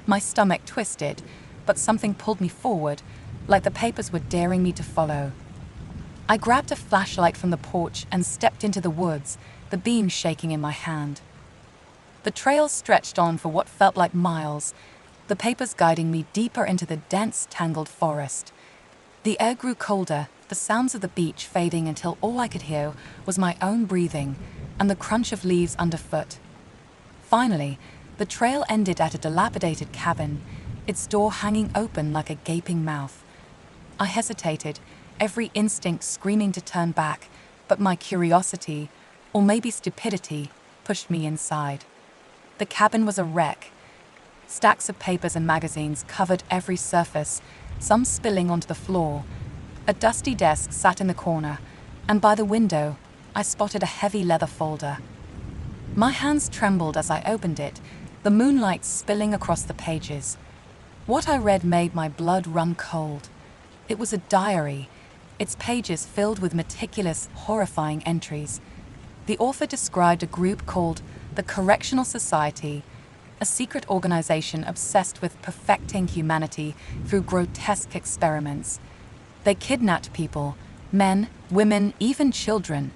My stomach twisted, but something pulled me forward, like the papers were daring me to follow. I grabbed a flashlight from the porch and stepped into the woods, the beam shaking in my hand. The trail stretched on for what felt like miles, the papers guiding me deeper into the dense, tangled forest. The air grew colder, the sounds of the beach fading until all I could hear was my own breathing and the crunch of leaves underfoot. Finally, the trail ended at a dilapidated cabin, its door hanging open like a gaping mouth. I hesitated, every instinct screaming to turn back, but my curiosity, or maybe stupidity, pushed me inside. The cabin was a wreck. Stacks of papers and magazines covered every surface, some spilling onto the floor. A dusty desk sat in the corner, and by the window, I spotted a heavy leather folder. My hands trembled as I opened it, the moonlight spilling across the pages. What I read made my blood run cold. It was a diary, its pages filled with meticulous, horrifying entries. The author described a group called the Correctional Society, a secret organization obsessed with perfecting humanity through grotesque experiments. They kidnapped people, men, women, even children,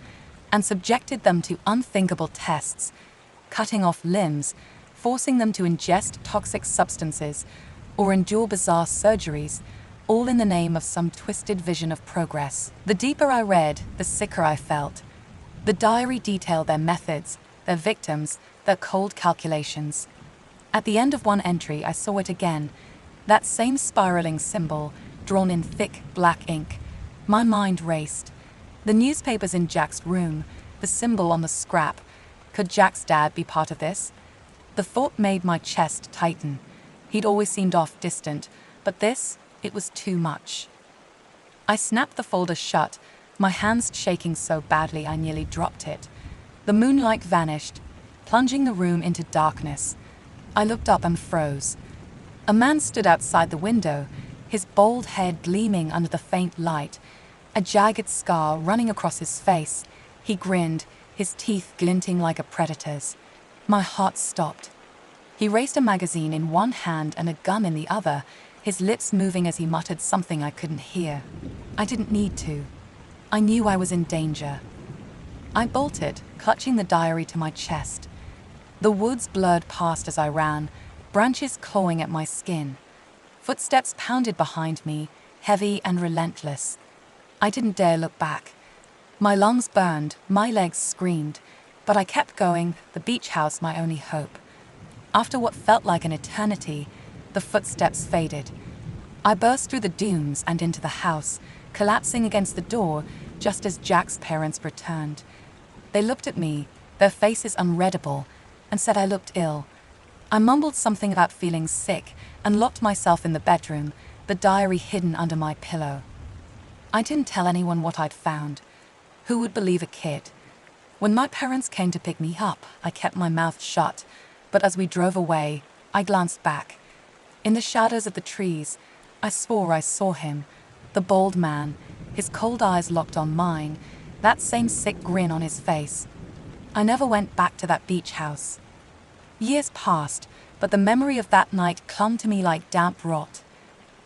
and subjected them to unthinkable tests, cutting off limbs, forcing them to ingest toxic substances or endure bizarre surgeries, all in the name of some twisted vision of progress. The deeper I read, the sicker I felt. The diary detailed their methods, their victims, their cold calculations. At the end of one entry, I saw it again, that same spiraling symbol, drawn in thick black ink. My mind raced. The newspapers in Jack's room, the symbol on the scrap. Could Jack's dad be part of this? The thought made my chest tighten. He'd always seemed off distant, but this, it was too much. I snapped the folder shut, my hands shaking so badly I nearly dropped it. The moonlight vanished, plunging the room into darkness. I looked up and froze. A man stood outside the window, his bald head gleaming under the faint light, a jagged scar running across his face. He grinned, his teeth glinting like a predator's. My heart stopped. He raised a magazine in one hand and a gun in the other, his lips moving as he muttered something I couldn't hear. I didn't need to. I knew I was in danger. I bolted, clutching the diary to my chest. The woods blurred past as I ran, branches clawing at my skin. Footsteps pounded behind me, heavy and relentless. I didn't dare look back. My lungs burned, my legs screamed, but I kept going, the beach house my only hope. After what felt like an eternity, the footsteps faded. I burst through the dunes and into the house, collapsing against the door just as Jack's parents returned. They looked at me, their faces unreadable, and said I looked ill. I mumbled something about feeling sick and locked myself in the bedroom, the diary hidden under my pillow. I didn't tell anyone what I'd found. Who would believe a kid? When my parents came to pick me up, I kept my mouth shut, but as we drove away, I glanced back. In the shadows of the trees, I swore I saw him, the bald man, his cold eyes locked on mine, that same sick grin on his face. I never went back to that beach house. Years passed, but the memory of that night clung to me like damp rot.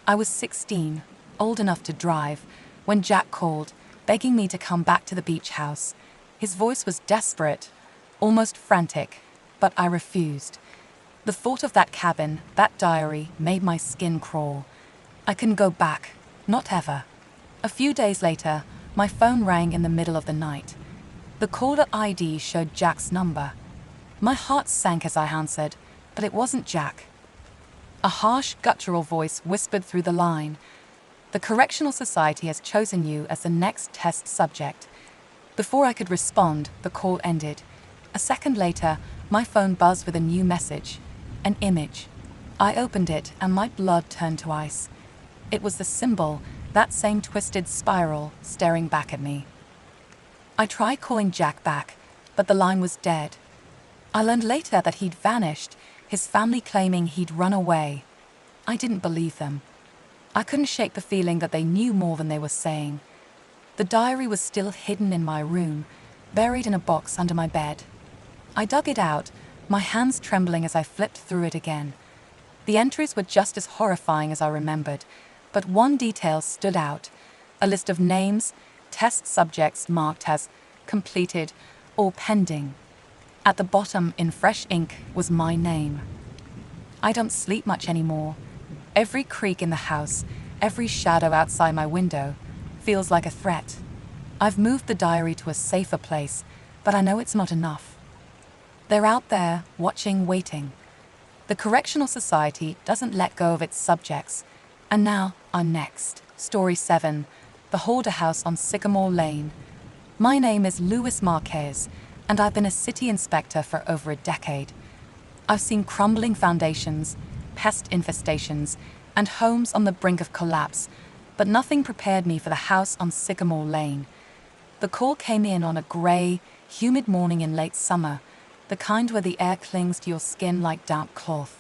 I was 16, old enough to drive, when Jack called, begging me to come back to the beach house. His voice was desperate, almost frantic, but I refused. The thought of that cabin, that diary, made my skin crawl. I couldn't go back, not ever. A few days later, my phone rang in the middle of the night. The caller ID showed Jack's number. My heart sank as I answered, but it wasn't Jack. A harsh, guttural voice whispered through the line. "The Correctional Society has chosen you as the next test subject." Before I could respond, the call ended. A second later, my phone buzzed with a new message. An image. I opened it and my blood turned to ice. It was the symbol, that same twisted spiral, staring back at me. I tried calling Jack back, but the line was dead. I learned later that he'd vanished, his family claiming he'd run away. I didn't believe them. I couldn't shake the feeling that they knew more than they were saying. The diary was still hidden in my room, buried in a box under my bed. I dug it out, my hands trembling as I flipped through it again. The entries were just as horrifying as I remembered, but one detail stood out: a list of names, test subjects marked as completed or pending. At the bottom, in fresh ink, was my name. I don't sleep much anymore. Every creak in the house, every shadow outside my window, feels like a threat. I've moved the diary to a safer place, but I know it's not enough. They're out there, watching, waiting. The Correctional Society doesn't let go of its subjects. And now, our next, Story 7, The Hoarder House on Sycamore Lane. My name is Louis Marquez, and I've been a city inspector for over a decade. I've seen crumbling foundations, pest infestations, and homes on the brink of collapse, but nothing prepared me for the house on Sycamore Lane. The call came in on a grey, humid morning in late summer, the kind where the air clings to your skin like damp cloth.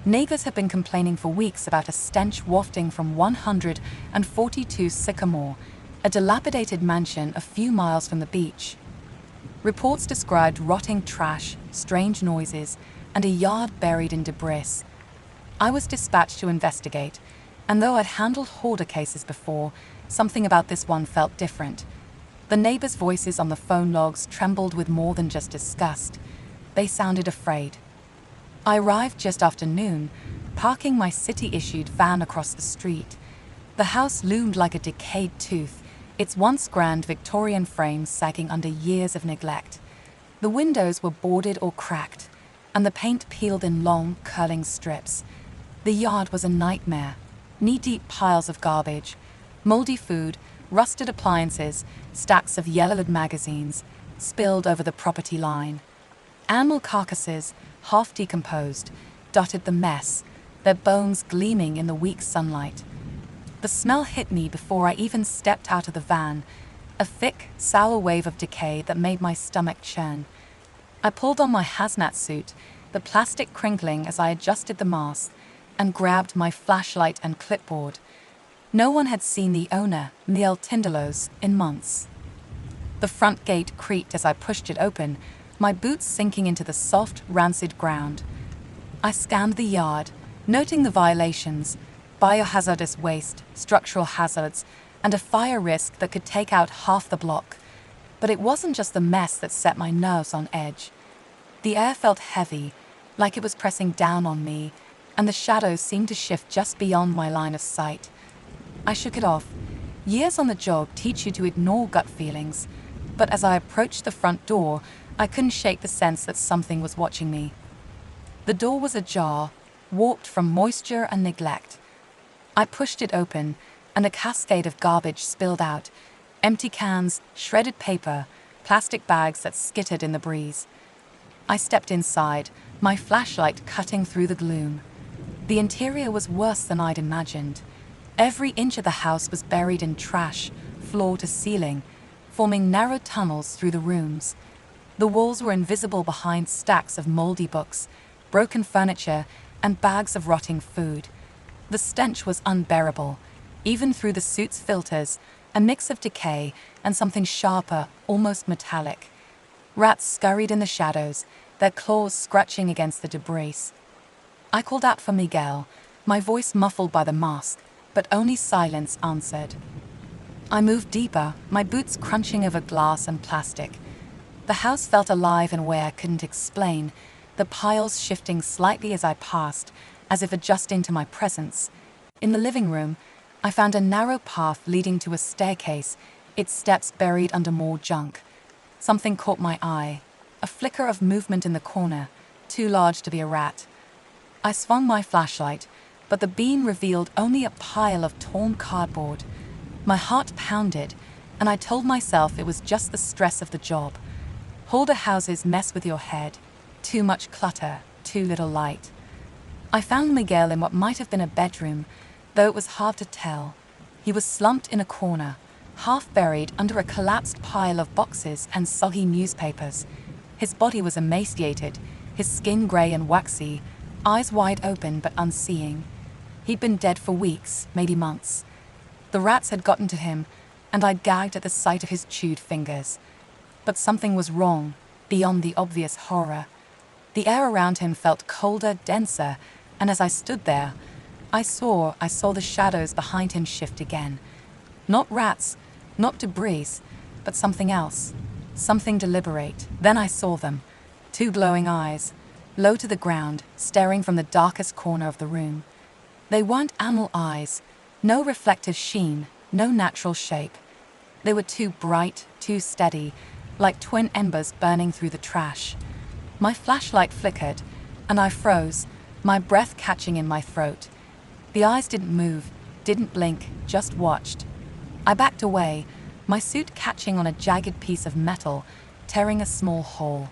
Neighbors have been complaining for weeks about a stench wafting from 142 Sycamore, a dilapidated mansion a few miles from the beach. Reports described rotting trash, strange noises, and a yard buried in debris. I was dispatched to investigate, and though I'd handled hoarder cases before, something about this one felt different. The neighbors' voices on the phone logs trembled with more than just disgust. They sounded afraid. I arrived just after noon, parking my city-issued van across the street. The house loomed like a decayed tooth, its once grand Victorian frame sagging under years of neglect. The windows were boarded or cracked, and the paint peeled in long, curling strips. The yard was a nightmare. Knee-deep piles of garbage, moldy food, rusted appliances, stacks of yellowed magazines, spilled over the property line. Animal carcasses, half decomposed, dotted the mess, their bones gleaming in the weak sunlight. The smell hit me before I even stepped out of the van, a thick, sour wave of decay that made my stomach churn. I pulled on my hazmat suit, the plastic crinkling as I adjusted the mask, and grabbed my flashlight and clipboard. No one had seen the owner, Neil Tindelos, in months. The front gate creaked as I pushed it open, my boots sinking into the soft, rancid ground. I scanned the yard, noting the violations: biohazardous waste, structural hazards, and a fire risk that could take out half the block. But it wasn't just the mess that set my nerves on edge. The air felt heavy, like it was pressing down on me, and the shadows seemed to shift just beyond my line of sight. I shook it off. Years on the job teach you to ignore gut feelings, but as I approached the front door, I couldn't shake the sense that something was watching me. The door was ajar, warped from moisture and neglect. I pushed it open, and a cascade of garbage spilled out: empty cans, shredded paper, plastic bags that skittered in the breeze. I stepped inside, my flashlight cutting through the gloom. The interior was worse than I'd imagined. Every inch of the house was buried in trash, floor to ceiling, forming narrow tunnels through the rooms. The walls were invisible behind stacks of moldy books, broken furniture, and bags of rotting food. The stench was unbearable, even through the suit's filters, a mix of decay and something sharper, almost metallic. Rats scurried in the shadows, their claws scratching against the debris. I called out for Miguel, my voice muffled by the mask, but only silence answered. I moved deeper, my boots crunching over glass and plastic. The house felt alive in a way I couldn't explain, the piles shifting slightly as I passed, as if adjusting to my presence. In the living room, I found a narrow path leading to a staircase, its steps buried under more junk. Something caught my eye, a flicker of movement in the corner, too large to be a rat. I swung my flashlight, but the beam revealed only a pile of torn cardboard. My heart pounded, and I told myself it was just the stress of the job. Hoarder houses mess with your head. Too much clutter, too little light. I found Miguel in what might have been a bedroom, though it was hard to tell. He was slumped in a corner, half buried under a collapsed pile of boxes and soggy newspapers. His body was emaciated, his skin grey and waxy, eyes wide open but unseeing. He'd been dead for weeks, maybe months. The rats had gotten to him, and I gagged at the sight of his chewed fingers. But something was wrong, beyond the obvious horror. The air around him felt colder, denser, and as I stood there, I saw the shadows behind him shift again. Not rats, not debris, but something else, something deliberate. Then I saw them, two glowing eyes, low to the ground, staring from the darkest corner of the room. They weren't animal eyes, no reflective sheen, no natural shape. They were too bright, too steady, like twin embers burning through the trash. My flashlight flickered, and I froze, my breath catching in my throat. The eyes didn't move, didn't blink, just watched. I backed away, my suit catching on a jagged piece of metal, tearing a small hole.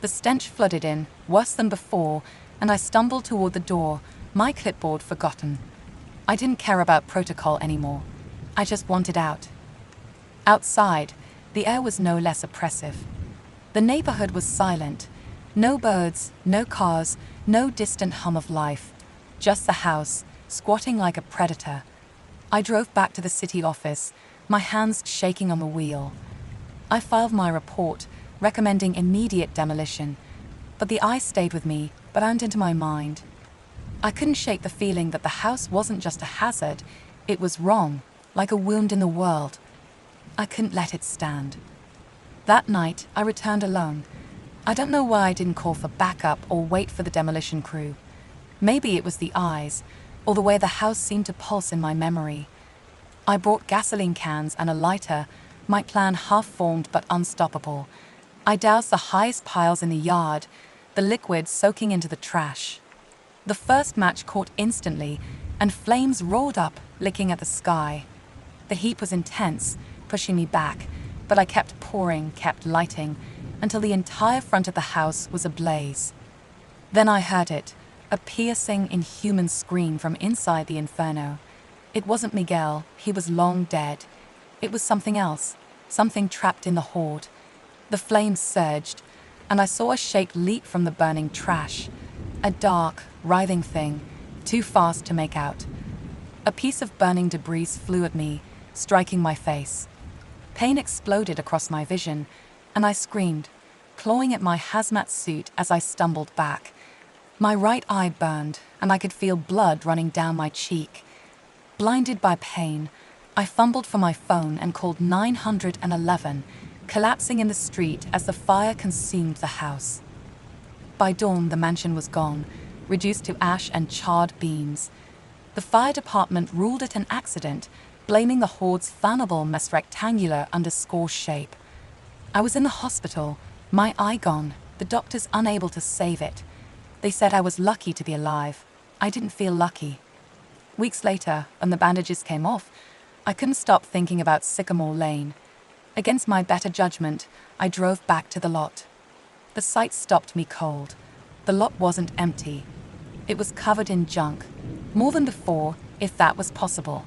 The stench flooded in, worse than before, and I stumbled toward the door, my clipboard forgotten. I didn't care about protocol anymore. I just wanted out. Outside, the air was no less oppressive. The neighborhood was silent. No birds, no cars, no distant hum of life. Just the house, squatting like a predator. I drove back to the city office, my hands shaking on the wheel. I filed my report, recommending immediate demolition, but the eye stayed with me, burned into my mind. I couldn't shake the feeling that the house wasn't just a hazard, it was wrong, like a wound in the world. I couldn't let it stand. That night, I returned alone. I don't know why I didn't call for backup or wait for the demolition crew. Maybe it was the eyes, or the way the house seemed to pulse in my memory. I brought gasoline cans and a lighter, my plan half-formed but unstoppable. I doused the highest piles in the yard, the liquid soaking into the trash. The first match caught instantly, and flames roared up, licking at the sky. The heat was intense, pushing me back, but I kept pouring, kept lighting, until the entire front of the house was ablaze. Then I heard it, a piercing, inhuman scream from inside the inferno. It wasn't Miguel, he was long dead. It was something else, something trapped in the hoard. The flames surged, and I saw a shape leap from the burning trash. A dark, writhing thing, too fast to make out. A piece of burning debris flew at me, striking my face. Pain exploded across my vision, and I screamed, clawing at my hazmat suit as I stumbled back. My right eye burned, and I could feel blood running down my cheek. Blinded by pain, I fumbled for my phone and called 911, collapsing in the street as the fire consumed the house. By dawn, the mansion was gone, reduced to ash and charred beams. The fire department ruled it an accident, blaming the hoard's flammable mess rectangular underscore shape. I was in the hospital, my eye gone, the doctors unable to save it. They said I was lucky to be alive. I didn't feel lucky. Weeks later, when the bandages came off, I couldn't stop thinking about Sycamore Lane. Against my better judgment, I drove back to the lot. The sight stopped me cold. The lot wasn't empty. It was covered in junk, more than before, if that was possible.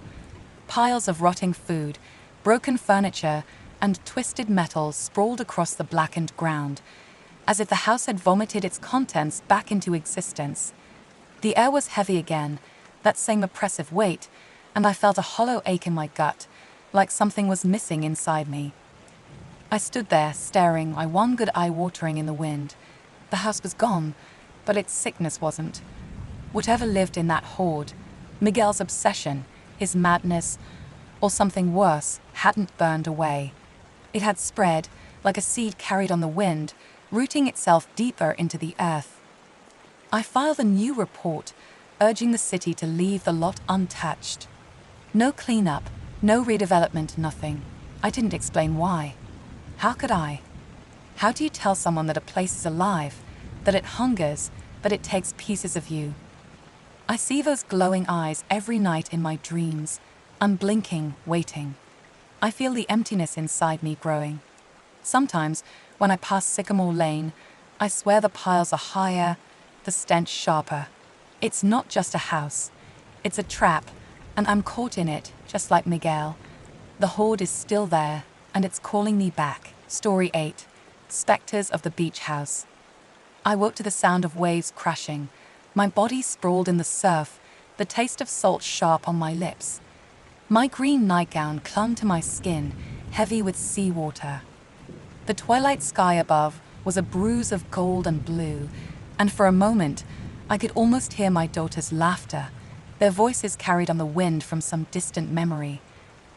Piles of rotting food, broken furniture, and twisted metal sprawled across the blackened ground, as if the house had vomited its contents back into existence. The air was heavy again, that same oppressive weight, and I felt a hollow ache in my gut, like something was missing inside me. I stood there, staring, my one good eye watering in the wind. The house was gone, but its sickness wasn't. Whatever lived in that hoard, Miguel's obsession, his madness, or something worse, hadn't burned away. It had spread, like a seed carried on the wind, rooting itself deeper into the earth. I filed a new report, urging the city to leave the lot untouched. No cleanup, no redevelopment, nothing. I didn't explain why. How could I? How do you tell someone that a place is alive, that it hungers, but it takes pieces of you? I see those glowing eyes every night in my dreams, unblinking, waiting. I feel the emptiness inside me growing. Sometimes, when I pass Sycamore Lane, I swear the piles are higher, the stench sharper. It's not just a house. It's a trap, and I'm caught in it, just like Miguel. The Hoard is still there, and it's calling me back. Story 8. Specters of the Beach House. I woke to the sound of waves crashing. My body sprawled in the surf, the taste of salt sharp on my lips. My green nightgown clung to my skin, heavy with seawater. The twilight sky above was a bruise of gold and blue, and for a moment, I could almost hear my daughter's laughter, their voices carried on the wind from some distant memory.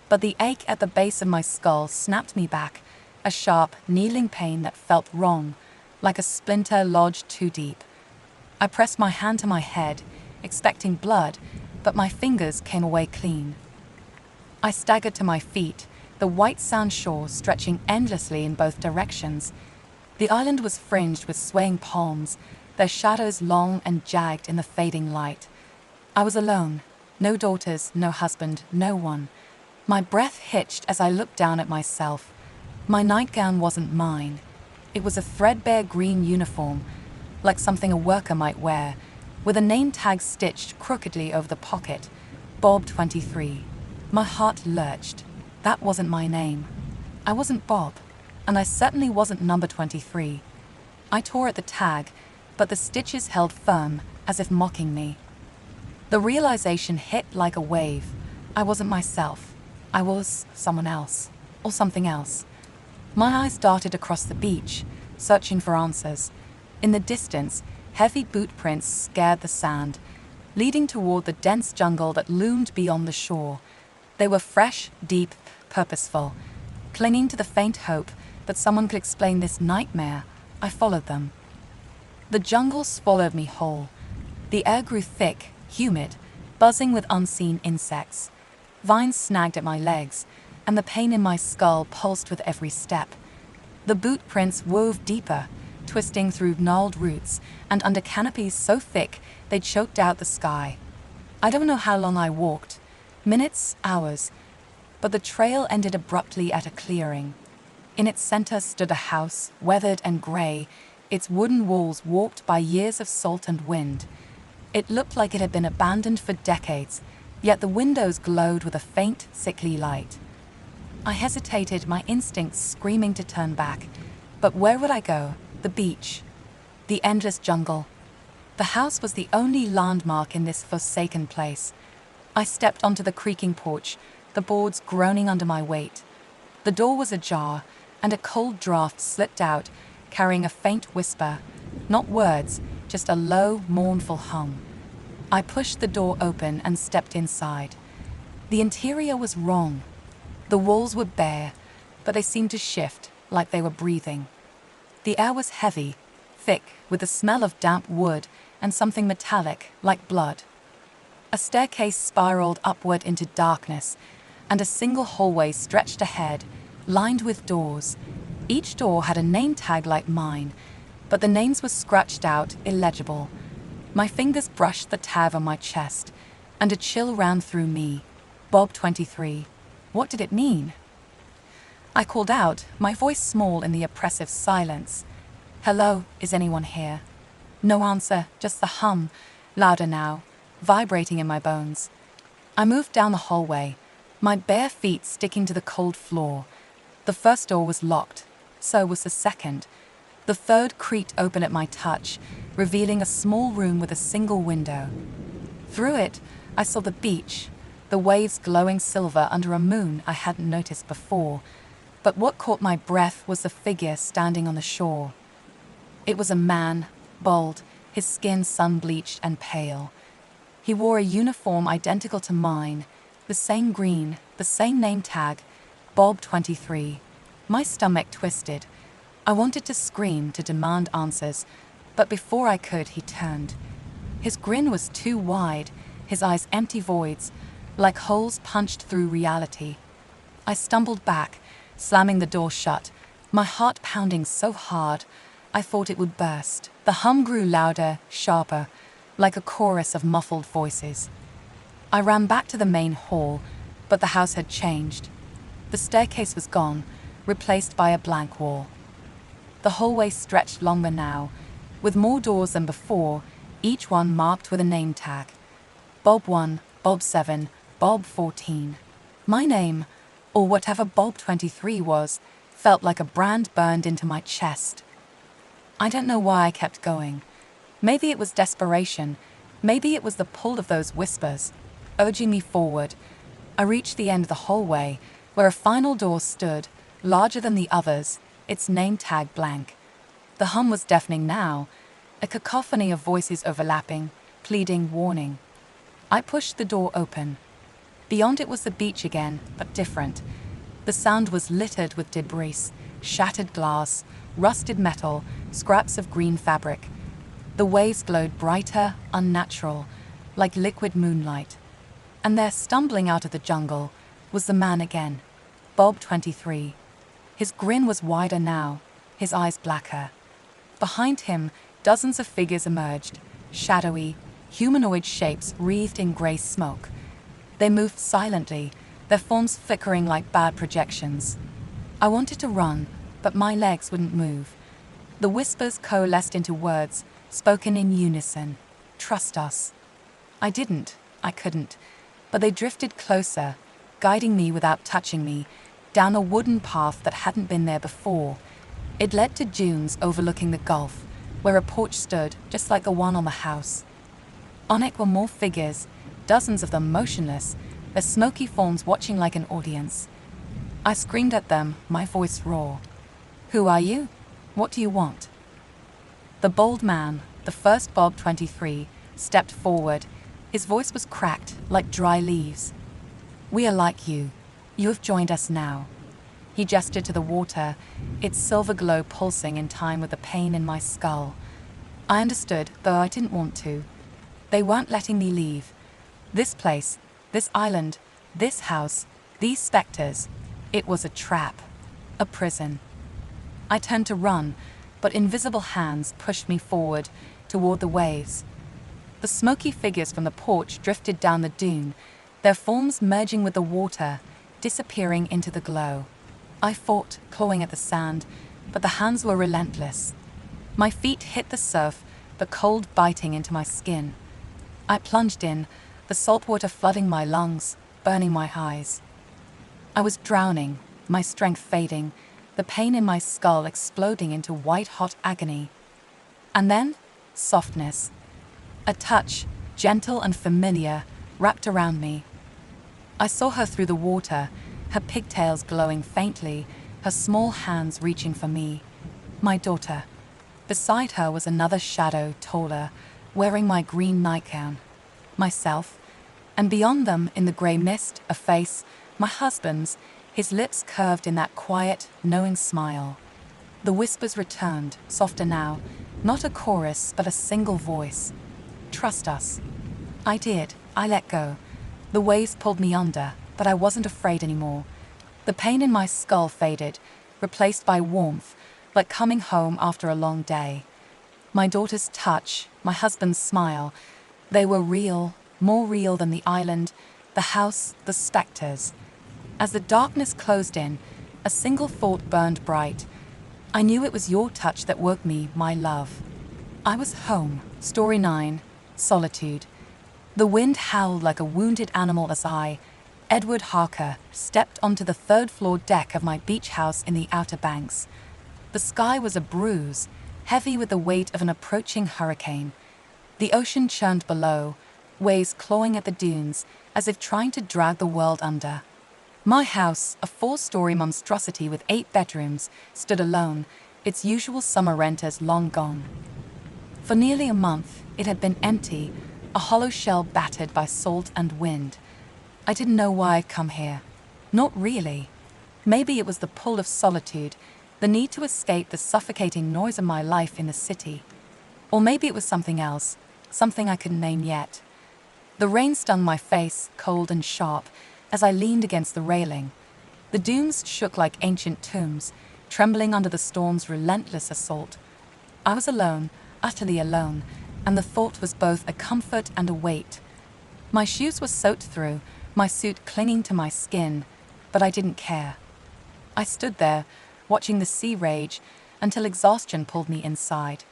But the ache at the base of my skull snapped me back, a sharp, needling pain that felt wrong, like a splinter lodged too deep. I pressed my hand to my head, expecting blood, but my fingers came away clean. I staggered to my feet, the white sand shore stretching endlessly in both directions. The island was fringed with swaying palms, their shadows long and jagged in the fading light. I was alone, no daughters, no husband, no one. My breath hitched as I looked down at myself. My nightgown wasn't mine. It was a threadbare green uniform, like something a worker might wear, with a name tag stitched crookedly over the pocket, Bob 23. My heart lurched. That wasn't my name. I wasn't Bob, and I certainly wasn't number 23. I tore at the tag, but the stitches held firm, as if mocking me. The realization hit like a wave. I wasn't myself. I was someone else, or something else. My eyes darted across the beach, searching for answers. In the distance, heavy boot prints scared the sand, leading toward the dense jungle that loomed beyond the shore. They were fresh, deep, purposeful. Clinging to the faint hope that someone could explain this nightmare, I followed them. The jungle swallowed me whole. The air grew thick, humid, buzzing with unseen insects. Vines snagged at my legs, and the pain in my skull pulsed with every step. The boot prints wove deeper, twisting through gnarled roots and under canopies so thick they choked out the sky. I don't know how long I walked, minutes, hours, but the trail ended abruptly at a clearing. In its center stood a house, weathered and gray, its wooden walls warped by years of salt and wind. It looked like it had been abandoned for decades, yet the windows glowed with a faint, sickly light. I hesitated, my instincts screaming to turn back. But where would I go? The beach. The endless jungle. The house was the only landmark in this forsaken place. I stepped onto the creaking porch, the boards groaning under my weight. The door was ajar, and a cold draft slipped out, carrying a faint whisper. Not words, just a low, mournful hum. I pushed the door open and stepped inside. The interior was wrong. The walls were bare, but they seemed to shift, like they were breathing. The air was heavy, thick, with the smell of damp wood and something metallic, like blood. A staircase spiraled upward into darkness, and a single hallway stretched ahead, lined with doors. Each door had a name tag like mine, but the names were scratched out, illegible. My fingers brushed the tab on my chest, and a chill ran through me. Bob 23. What did it mean? I called out, my voice small in the oppressive silence. Hello, is anyone here? No answer, just the hum, louder now, vibrating in my bones. I moved down the hallway, my bare feet sticking to the cold floor. The first door was locked, so was the second. The third creaked open at my touch, revealing a small room with a single window. Through it, I saw the beach, the waves glowing silver under a moon I hadn't noticed before. But what caught my breath was the figure standing on the shore. It was a man, bald, his skin sun-bleached and pale. He wore a uniform identical to mine, the same green, the same name tag, Bob 23. My stomach twisted. I wanted to scream, to demand answers, but before I could, he turned. His grin was too wide, his eyes empty voids, like holes punched through reality. I stumbled back, slamming the door shut, my heart pounding so hard I thought it would burst. The hum grew louder, sharper, like a chorus of muffled voices. I ran back to the main hall, but the house had changed. The staircase was gone, replaced by a blank wall. The hallway stretched longer now, with more doors than before, each one marked with a name tag. Bob 1, Bob 7, Bob 14. My name, or whatever Bob 23 was, felt like a brand burned into my chest. I don't know why I kept going. Maybe it was desperation, maybe it was the pull of those whispers, urging me forward. I reached the end of the hallway, where a final door stood, larger than the others, its name tag blank. The hum was deafening now, a cacophony of voices overlapping, pleading, warning. I pushed the door open. Beyond it was the beach again, but different. The sound was littered with debris, shattered glass, rusted metal, scraps of green fabric. The waves glowed brighter, unnatural, like liquid moonlight. And there, stumbling out of the jungle, was the man again, Bob 23. His grin was wider now, his eyes blacker. Behind him, dozens of figures emerged, shadowy, humanoid shapes wreathed in grey smoke. They moved silently, their forms flickering like bad projections. I wanted to run, but my legs wouldn't move. The whispers coalesced into words, spoken in unison. Trust us. I couldn't, but they drifted closer, guiding me without touching me, down a wooden path that hadn't been there before. It led to dunes overlooking the gulf, where a porch stood, just like the one on the house. On it were more figures, dozens of them motionless, their smoky forms watching like an audience. I screamed at them, my voice raw. Who are you? What do you want? The bold man, the first Bob 23, stepped forward. His voice was cracked, like dry leaves. We are like you. You have joined us now. He gestured to the water, its silver glow pulsing in time with the pain in my skull. I understood, though I didn't want to. They weren't letting me leave. This place, this island, this house, these specters, it was a trap, a prison. I turned to run, but invisible hands pushed me forward, toward the waves. The smoky figures from the porch drifted down the dune, their forms merging with the water, disappearing into the glow. I fought, clawing at the sand, but the hands were relentless. My feet hit the surf, the cold biting into my skin. I plunged in, the salt water flooding my lungs, burning my eyes. I was drowning, my strength fading, the pain in my skull exploding into white-hot agony. And then, softness. A touch, gentle and familiar, wrapped around me. I saw her through the water, her pigtails glowing faintly, her small hands reaching for me. My daughter. Beside her was another shadow, taller, wearing my green nightgown. Myself. And beyond them, in the grey mist, a face, my husband's, his lips curved in that quiet, knowing smile. The whispers returned, softer now, not a chorus, but a single voice. Trust us. I did. I let go. The waves pulled me under, but I wasn't afraid anymore. The pain in my skull faded, replaced by warmth, like coming home after a long day. My daughter's touch, my husband's smile, they were real, more real than the island, the house, the specters. As the darkness closed in, a single thought burned bright. I knew it was your touch that woke me, my love. I was home. Story 9, Solitude. The wind howled like a wounded animal as I, Edward Harker, stepped onto the third-floor deck of my beach house in the Outer Banks. The sky was a bruise, heavy with the weight of an approaching hurricane. The ocean churned below, waves clawing at the dunes, as if trying to drag the world under. My house, a 4-story monstrosity with 8 bedrooms, stood alone, its usual summer renters long gone. For nearly a month, it had been empty, a hollow shell battered by salt and wind. I didn't know why I'd come here. Not really. Maybe it was the pull of solitude, the need to escape the suffocating noise of my life in the city. Or maybe it was something else, something I couldn't name yet. The rain stung my face, cold and sharp, as I leaned against the railing. The dunes shook like ancient tombs, trembling under the storm's relentless assault. I was alone, utterly alone, and the thought was both a comfort and a weight. My shoes were soaked through, my suit clinging to my skin, but I didn't care. I stood there, watching the sea rage, until exhaustion pulled me inside.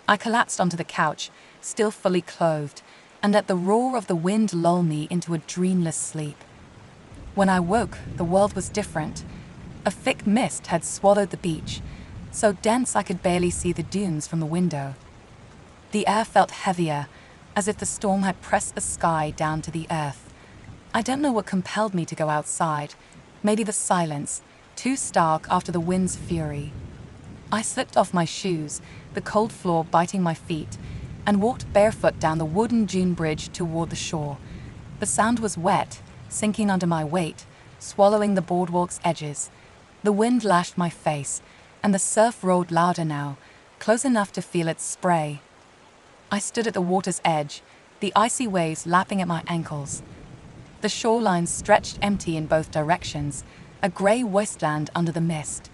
I collapsed onto the couch, still fully clothed, and let the roar of the wind lull me into a dreamless sleep. When I woke, the world was different. A thick mist had swallowed the beach, so dense I could barely see the dunes from the window. The air felt heavier, as if the storm had pressed the sky down to the earth. I don't know what compelled me to go outside. Maybe the silence, too stark after the wind's fury. I slipped off my shoes, the cold floor biting my feet, and walked barefoot down the wooden dune bridge toward the shore. The sand was wet, sinking under my weight, swallowing the boardwalk's edges. The wind lashed my face, and the surf rolled louder now, close enough to feel its spray. I stood at the water's edge, the icy waves lapping at my ankles. The shoreline stretched empty in both directions, a grey wasteland under the mist.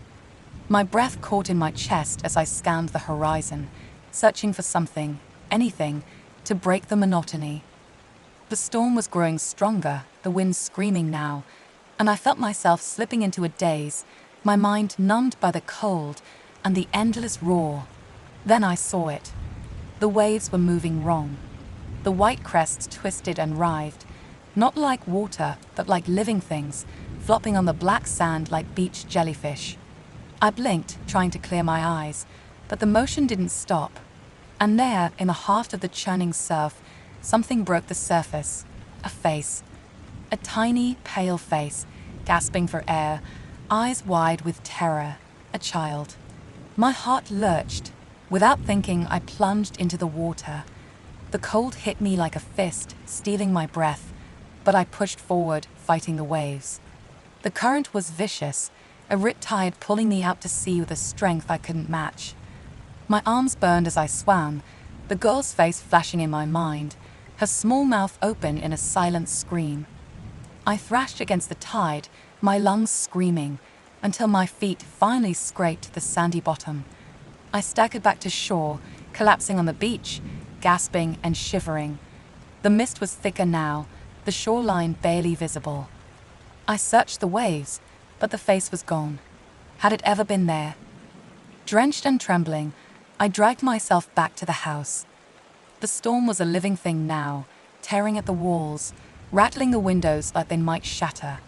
My breath caught in my chest as I scanned the horizon, searching for something, anything, to break the monotony. The storm was growing stronger, the wind screaming now, and I felt myself slipping into a daze, my mind numbed by the cold and the endless roar. Then I saw it. The waves were moving wrong. The white crests twisted and writhed, not like water, but like living things, flopping on the black sand like beach jellyfish. I blinked, trying to clear my eyes, but the motion didn't stop. And there, in the heart of the churning surf, something broke the surface. A face. A tiny, pale face, gasping for air, eyes wide with terror. A child. My heart lurched. Without thinking, I plunged into the water. The cold hit me like a fist, stealing my breath, but I pushed forward, fighting the waves. The current was vicious, a riptide pulling me out to sea with a strength I couldn't match. My arms burned as I swam, the girl's face flashing in my mind, her small mouth open in a silent scream. I thrashed against the tide, my lungs screaming, until my feet finally scraped the sandy bottom. I staggered back to shore, collapsing on the beach, gasping and shivering. The mist was thicker now, the shoreline barely visible. I searched the waves, but the face was gone. Had it ever been there? Drenched and trembling, I dragged myself back to the house. The storm was a living thing now, tearing at the walls, rattling the windows like they might shatter.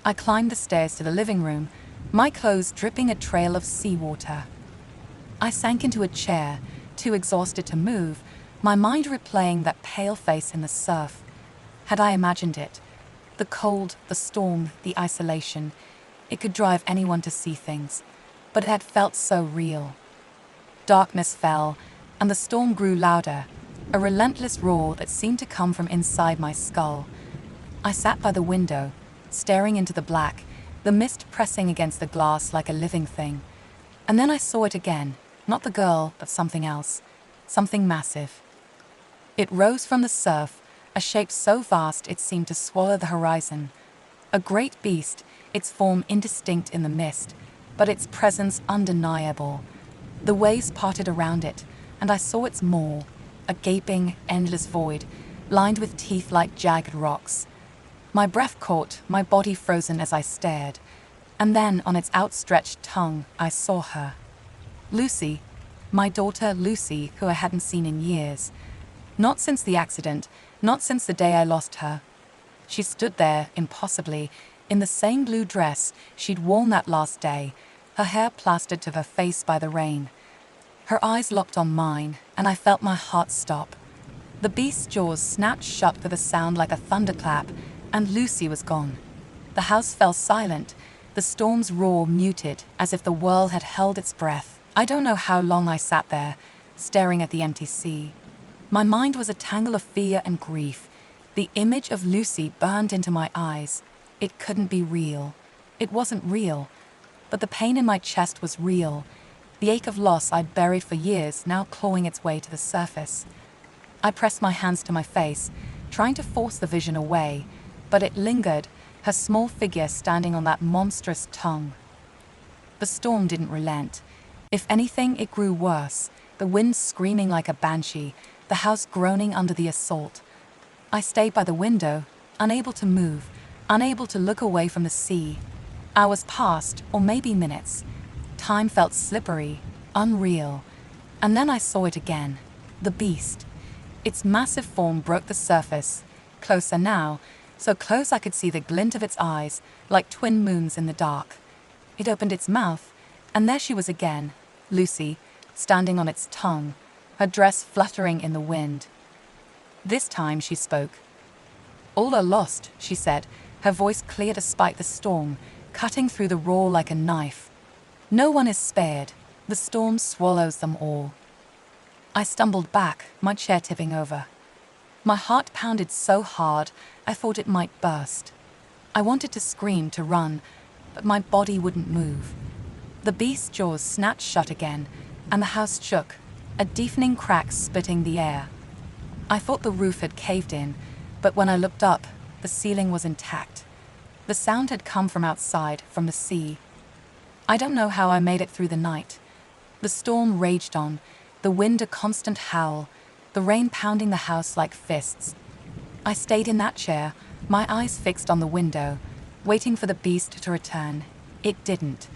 I climbed the stairs to the living room, my clothes dripping a trail of seawater. I sank into a chair, too exhausted to move, my mind replaying that pale face in the surf. Had I imagined it? The cold, the storm, the isolation. It could drive anyone to see things, but it had felt so real. Darkness fell, and the storm grew louder, a relentless roar that seemed to come from inside my skull. I sat by the window, staring into the black, the mist pressing against the glass like a living thing. And then I saw it again, not the girl, but something else, something massive. It rose from the surf, a shape so vast it seemed to swallow the horizon. A great beast, its form indistinct in the mist, but its presence undeniable. The waves parted around it, and I saw its maw, a gaping, endless void, lined with teeth like jagged rocks. My breath caught, my body frozen as I stared, and then on its outstretched tongue I saw her. Lucy, my daughter Lucy, who I hadn't seen in years. Not since the accident, not since the day I lost her. She stood there, impossibly, in the same blue dress she'd worn that last day, her hair plastered to her face by the rain. Her eyes locked on mine, and I felt my heart stop. The beast's jaws snapped shut with a sound like a thunderclap, and Lucy was gone. The house fell silent, the storm's roar muted, as if the world had held its breath. I don't know how long I sat there, staring at the empty sea. My mind was a tangle of fear and grief. The image of Lucy burned into my eyes. It couldn't be real. It wasn't real, but the pain in my chest was real, the ache of loss I'd buried for years now clawing its way to the surface. I pressed my hands to my face, trying to force the vision away, but it lingered, her small figure standing on that monstrous tongue. The storm didn't relent. If anything, it grew worse, the wind screaming like a banshee, the house groaning under the assault. I stayed by the window, unable to move, unable to look away from the sea. Hours passed, or maybe minutes. Time felt slippery, unreal. And then I saw it again. The beast. Its massive form broke the surface. Closer now, so close I could see the glint of its eyes, like twin moons in the dark. It opened its mouth, and there she was again, Lucy, standing on its tongue, her dress fluttering in the wind. This time she spoke. "All are lost," she said, her voice clear despite the storm, cutting through the roar like a knife. "No one is spared. The storm swallows them all." I stumbled back, my chair tipping over. My heart pounded so hard, I thought it might burst. I wanted to scream, to run, but my body wouldn't move. The beast's jaws snapped shut again, and the house shook, a deafening crack splitting the air. I thought the roof had caved in, but when I looked up, the ceiling was intact. The sound had come from outside, from the sea. I don't know how I made it through the night. The storm raged on, the wind a constant howl, the rain pounding the house like fists. I stayed in that chair, my eyes fixed on the window, waiting for the beast to return. It didn't.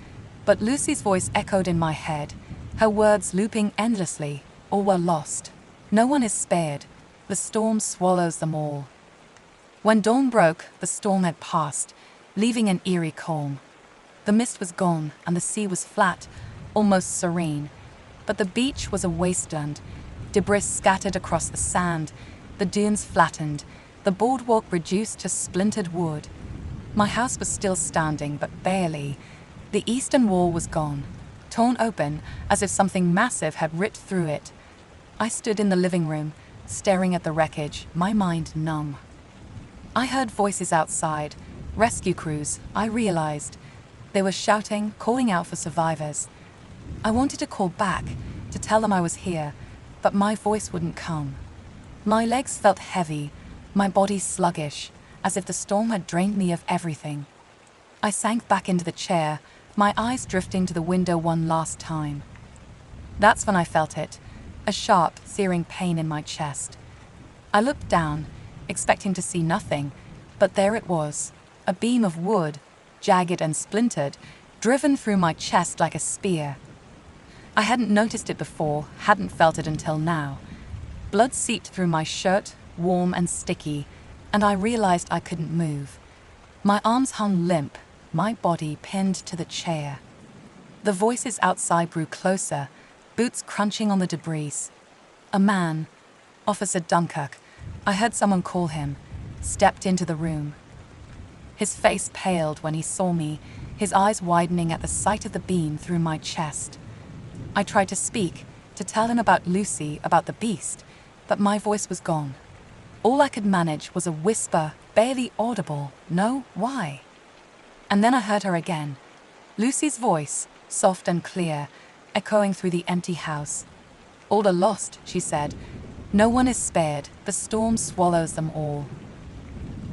But Lucy's voice echoed in my head, her words looping endlessly. All were lost. No one is spared. The storm swallows them all. When dawn broke, the storm had passed, leaving an eerie calm. The mist was gone, and the sea was flat, almost serene. But the beach was a wasteland, debris scattered across the sand, the dunes flattened, the boardwalk reduced to splintered wood. My house was still standing, but barely. The eastern wall was gone, torn open as if something massive had ripped through it. I stood in the living room, staring at the wreckage, my mind numb. I heard voices outside, rescue crews, I realized. They were shouting, calling out for survivors. I wanted to call back, to tell them I was here, but my voice wouldn't come. My legs felt heavy, my body sluggish, as if the storm had drained me of everything. I sank back into the chair, my eyes drifting to the window one last time. That's when I felt it, a sharp, searing pain in my chest. I looked down, expecting to see nothing, but there it was, a beam of wood, jagged and splintered, driven through my chest like a spear. I hadn't noticed it before, hadn't felt it until now. Blood seeped through my shirt, warm and sticky, and I realized I couldn't move. My arms hung limp, my body pinned to the chair. The voices outside grew closer, boots crunching on the debris. A man, Officer Dunkirk, I heard someone call him, stepped into the room. His face paled when he saw me, his eyes widening at the sight of the beam through my chest. I tried to speak, to tell him about Lucy, about the beast, but my voice was gone. All I could manage was a whisper, barely audible, "No, why?" And then I heard her again, Lucy's voice, soft and clear, echoing through the empty house. "All are lost," she said. "No one is spared. The storm swallows them all."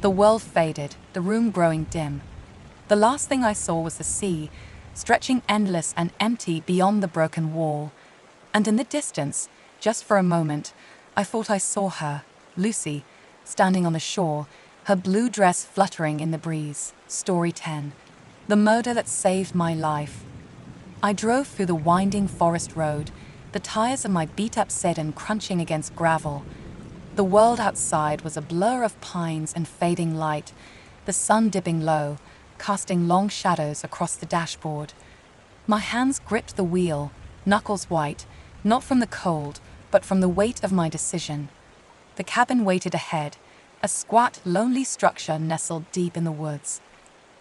The world faded, the room growing dim. The last thing I saw was the sea, stretching endless and empty beyond the broken wall. And in the distance, just for a moment, I thought I saw her, Lucy, standing on the shore, her blue dress fluttering in the breeze. Story 10. The murder that saved my life. I drove through the winding forest road, the tires of my beat-up sedan crunching against gravel. The world outside was a blur of pines and fading light, the sun dipping low, casting long shadows across the dashboard. My hands gripped the wheel, knuckles white, not from the cold, but from the weight of my decision. The cabin waited ahead, a squat, lonely structure nestled deep in the woods.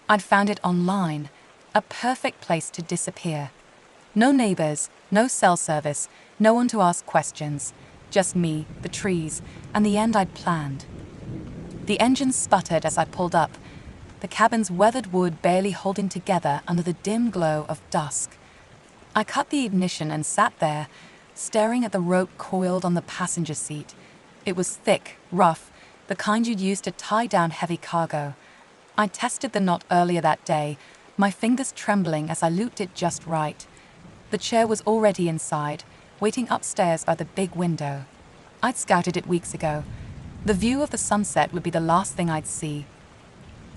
I'd found it online, a perfect place to disappear. No neighbors, no cell service, no one to ask questions. Just me, the trees, and the end I'd planned. The engine sputtered as I pulled up, the cabin's weathered wood barely holding together under the dim glow of dusk. I cut the ignition and sat there, staring at the rope coiled on the passenger seat. It was thick, rough, the kind you'd use to tie down heavy cargo. I tested the knot earlier that day, my fingers trembling as I looped it just right. The chair was already inside, waiting upstairs by the big window. I'd scouted it weeks ago. The view of the sunset would be the last thing I'd see.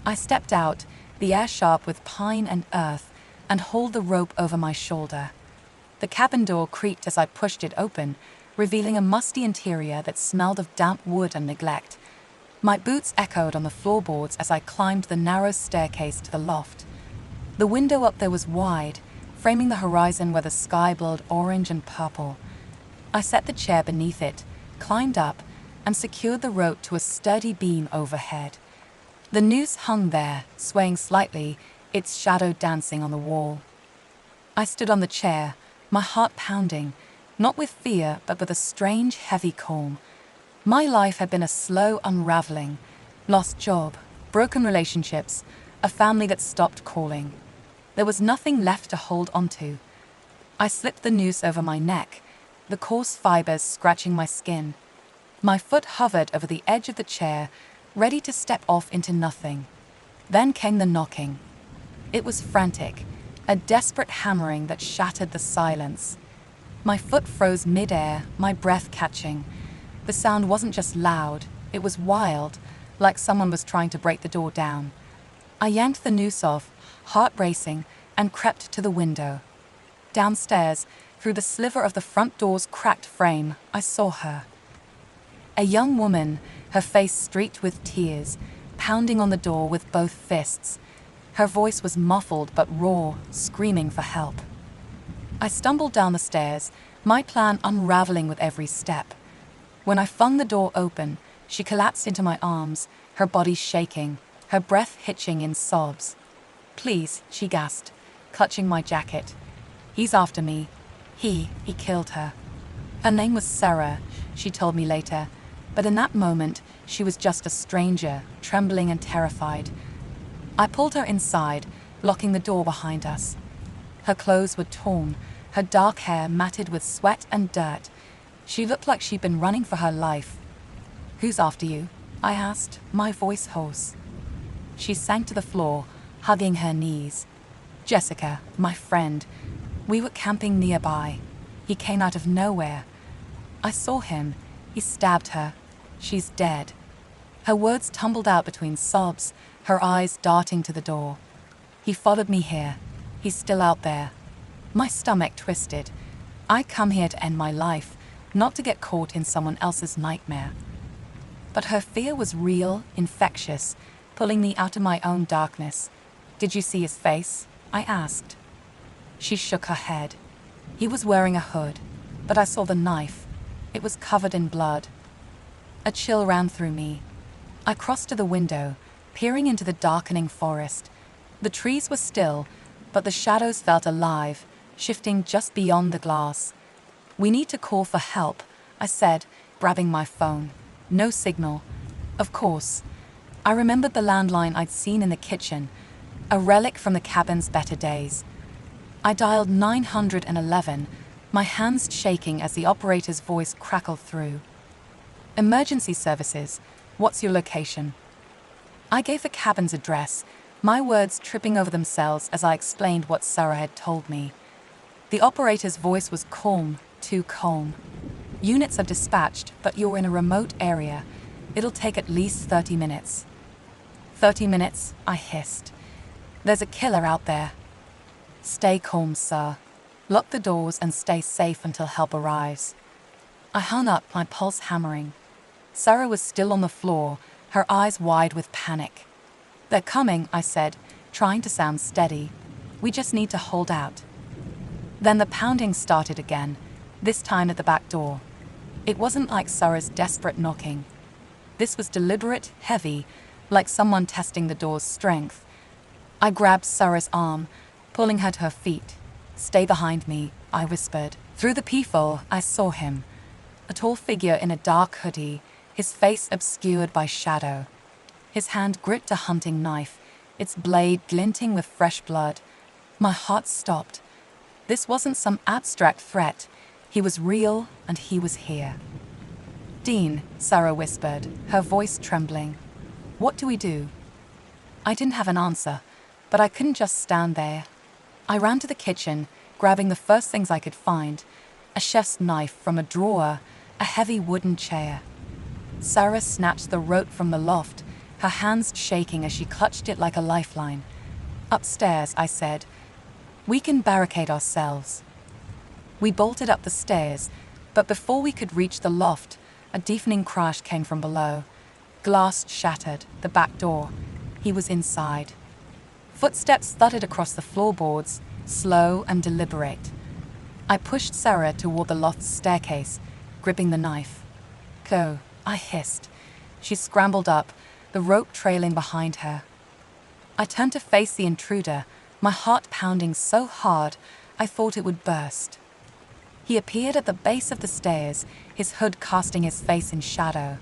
I stepped out, the air sharp with pine and earth, and hauled the rope over my shoulder. The cabin door creaked as I pushed it open, revealing a musty interior that smelled of damp wood and neglect. My boots echoed on the floorboards as I climbed the narrow staircase to the loft. The window up there was wide, framing the horizon where the sky glowed orange and purple. I set the chair beneath it, climbed up, and secured the rope to a sturdy beam overhead. The noose hung there, swaying slightly, its shadow dancing on the wall. I stood on the chair, my heart pounding, not with fear, but with a strange, heavy calm. My life had been a slow unraveling. Lost job, broken relationships, a family that stopped calling. There was nothing left to hold onto. I slipped the noose over my neck, the coarse fibers scratching my skin. My foot hovered over the edge of the chair, ready to step off into nothing. Then came the knocking. It was frantic, a desperate hammering that shattered the silence. My foot froze mid-air, my breath catching. The sound wasn't just loud, it was wild, like someone was trying to break the door down. I yanked the noose off, heart racing, and crept to the window. Downstairs, through the sliver of the front door's cracked frame, I saw her. A young woman, her face streaked with tears, pounding on the door with both fists. Her voice was muffled but raw, screaming for help. I stumbled down the stairs, my plan unraveling with every step. When I flung the door open, she collapsed into my arms, her body shaking, her breath hitching in sobs. "Please," she gasped, clutching my jacket. "He's after me. He killed her." Her name was Sarah, she told me later, but in that moment, she was just a stranger, trembling and terrified. I pulled her inside, locking the door behind us. Her clothes were torn, her dark hair matted with sweat and dirt. She looked like she'd been running for her life. "Who's after you?" I asked, my voice hoarse. She sank to the floor, hugging her knees. "Jessica, my friend. We were camping nearby. He came out of nowhere. I saw him. He stabbed her. She's dead." Her words tumbled out between sobs, her eyes darting to the door. "He followed me here. He's still out there." My stomach twisted. I'd come here to end my life, not to get caught in someone else's nightmare. But her fear was real, infectious, pulling me out of my own darkness. "Did you see his face?" I asked. She shook her head. He was wearing a hood, but I saw the knife. It was covered in blood. A chill ran through me. I crossed to the window, peering into the darkening forest. The trees were still, but the shadows felt alive, shifting just beyond the glass. "We need to call for help," I said, grabbing my phone. No signal. Of course. I remembered the landline I'd seen in the kitchen, a relic from the cabin's better days. I dialed 911, my hands shaking as the operator's voice crackled through. "Emergency services. What's your location?" I gave the cabin's address, my words tripping over themselves as I explained what Sarah had told me. The operator's voice was calm, too calm. "Units are dispatched, but you're in a remote area. It'll take at least 30 minutes. 30 minutes, I hissed. "There's a killer out there." "Stay calm, sir. Lock the doors and stay safe until help arrives." I hung up, my pulse hammering. Sarah was still on the floor, her eyes wide with panic. "They're coming," I said, trying to sound steady. "We just need to hold out." Then the pounding started again, this time at the back door. It wasn't like Sarah's desperate knocking. This was deliberate, heavy, like someone testing the door's strength. I grabbed Sarah's arm, pulling her to her feet. "Stay behind me," I whispered. Through the peephole, I saw him. A tall figure in a dark hoodie, his face obscured by shadow. His hand gripped a hunting knife, its blade glinting with fresh blood. My heart stopped. This wasn't some abstract threat. He was real, and he was here. "Dean," Sarah whispered, her voice trembling. "What do we do?" I didn't have an answer, but I couldn't just stand there. I ran to the kitchen, grabbing the first things I could find: a chef's knife from a drawer, a heavy wooden chair. Sarah snatched the rope from the loft, her hands shaking as she clutched it like a lifeline. "Upstairs," I said. "We can barricade ourselves." We bolted up the stairs, but before we could reach the loft, a deafening crash came from below. Glass shattered, the back door. He was inside. Footsteps thudded across the floorboards, slow and deliberate. I pushed Sarah toward the loft's staircase, gripping the knife. "Go," I hissed. She scrambled up, the rope trailing behind her. I turned to face the intruder, my heart pounding so hard I thought it would burst. He appeared at the base of the stairs, his hood casting his face in shadow.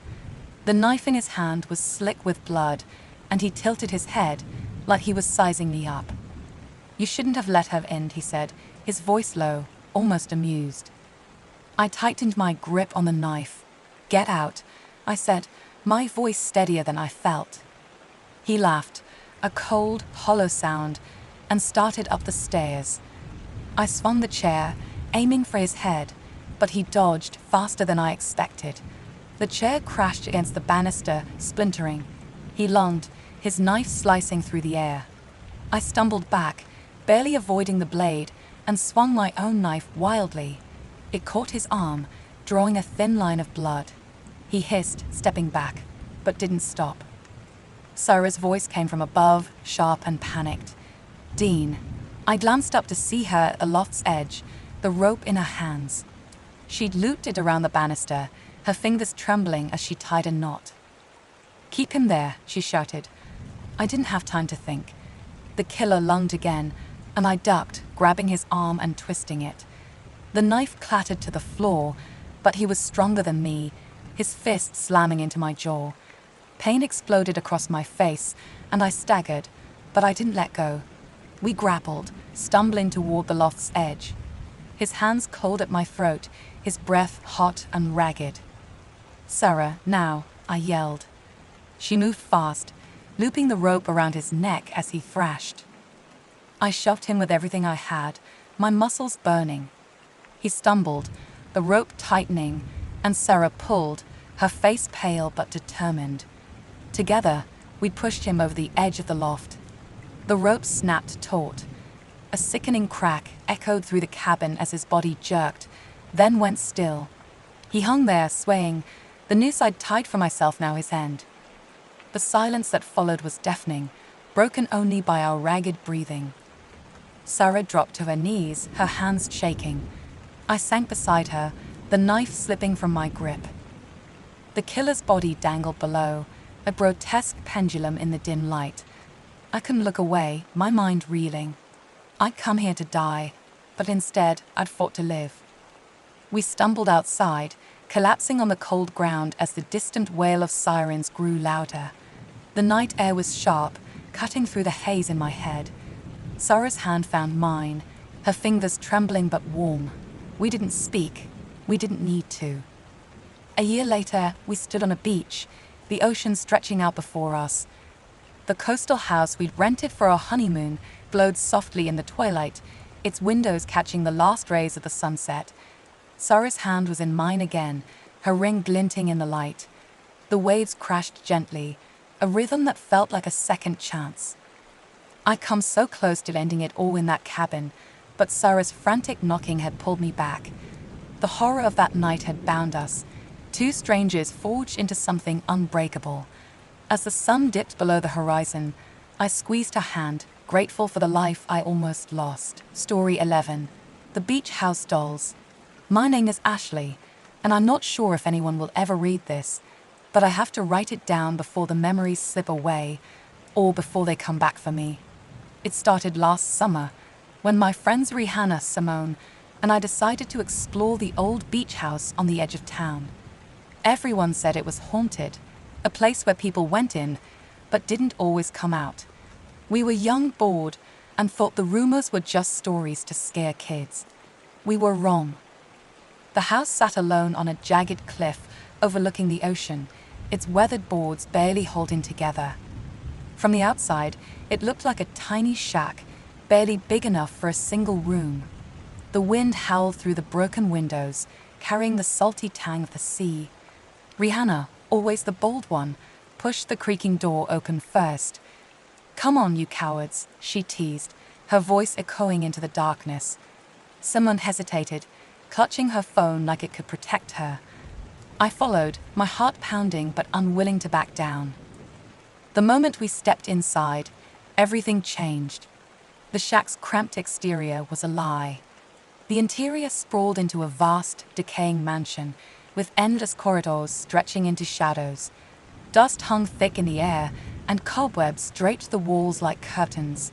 The knife in his hand was slick with blood, and he tilted his head like he was sizing me up. "You shouldn't have let her in," he said, his voice low, almost amused. I tightened my grip on the knife. "Get out," I said, my voice steadier than I felt. He laughed, a cold, hollow sound, and started up the stairs. I swung the chair, aiming for his head, but he dodged faster than I expected. The chair crashed against the banister, splintering. He lunged, his knife slicing through the air. I stumbled back, barely avoiding the blade, and swung my own knife wildly. It caught his arm, drawing a thin line of blood. He hissed, stepping back, but didn't stop. Sarah's voice came from above, sharp and panicked. "Dean." I glanced up to see her at the loft's edge, the rope in her hands. She'd looped it around the banister, her fingers trembling as she tied a knot. "Keep him there," she shouted. I didn't have time to think. The killer lunged again, and I ducked, grabbing his arm and twisting it. The knife clattered to the floor, but he was stronger than me, his fist slamming into my jaw. Pain exploded across my face, and I staggered, but I didn't let go. We grappled, stumbling toward the loft's edge. His hands cold at my throat, his breath hot and ragged. "Sarah, now," I yelled. She moved fast, looping the rope around his neck as he thrashed. I shoved him with everything I had, my muscles burning. He stumbled, the rope tightening, and Sarah pulled, her face pale but determined. Together, we pushed him over the edge of the loft. The rope snapped taut. A sickening crack echoed through the cabin as his body jerked, then went still. He hung there, swaying, the noose I'd tied for myself now his end. The silence that followed was deafening, broken only by our ragged breathing. Sarah dropped to her knees, her hands shaking. I sank beside her, the knife slipping from my grip. The killer's body dangled below, a grotesque pendulum in the dim light. I couldn't look away, my mind reeling. I'd come here to die, but instead I'd fought to live. We stumbled outside, collapsing on the cold ground as the distant wail of sirens grew louder. The night air was sharp, cutting through the haze in my head. Sarah's hand found mine, her fingers trembling but warm. We didn't speak. We didn't need to. A year later, we stood on a beach, the ocean stretching out before us. The coastal house we'd rented for our honeymoon glowed softly in the twilight, its windows catching the last rays of the sunset. Sarah's hand was in mine again, her ring glinting in the light. The waves crashed gently, a rhythm that felt like a second chance. I'd come so close to ending it all in that cabin, but Sarah's frantic knocking had pulled me back. The horror of that night had bound us, two strangers forged into something unbreakable. As the sun dipped below the horizon, I squeezed her hand, grateful for the life I almost lost. Story 11. The Beach House Dolls. My name is Ashley, and I'm not sure if anyone will ever read this, but I have to write it down before the memories slip away, or before they come back for me. It started last summer, when my friends Rihanna, Simone, and I decided to explore the old beach house on the edge of town. Everyone said it was haunted, a place where people went in, but didn't always come out. We were young, bored, and thought the rumors were just stories to scare kids. We were wrong. The house sat alone on a jagged cliff overlooking the ocean, its weathered boards barely holding together. From the outside, it looked like a tiny shack, barely big enough for a single room. The wind howled through the broken windows, carrying the salty tang of the sea. Rihanna, always the bold one, pushed the creaking door open first. "Come on, you cowards," she teased, her voice echoing into the darkness. Simone hesitated, clutching her phone like it could protect her. I followed, my heart pounding but unwilling to back down. The moment we stepped inside, everything changed. The shack's cramped exterior was a lie. The interior sprawled into a vast, decaying mansion, with endless corridors stretching into shadows. Dust hung thick in the air, and cobwebs draped the walls like curtains.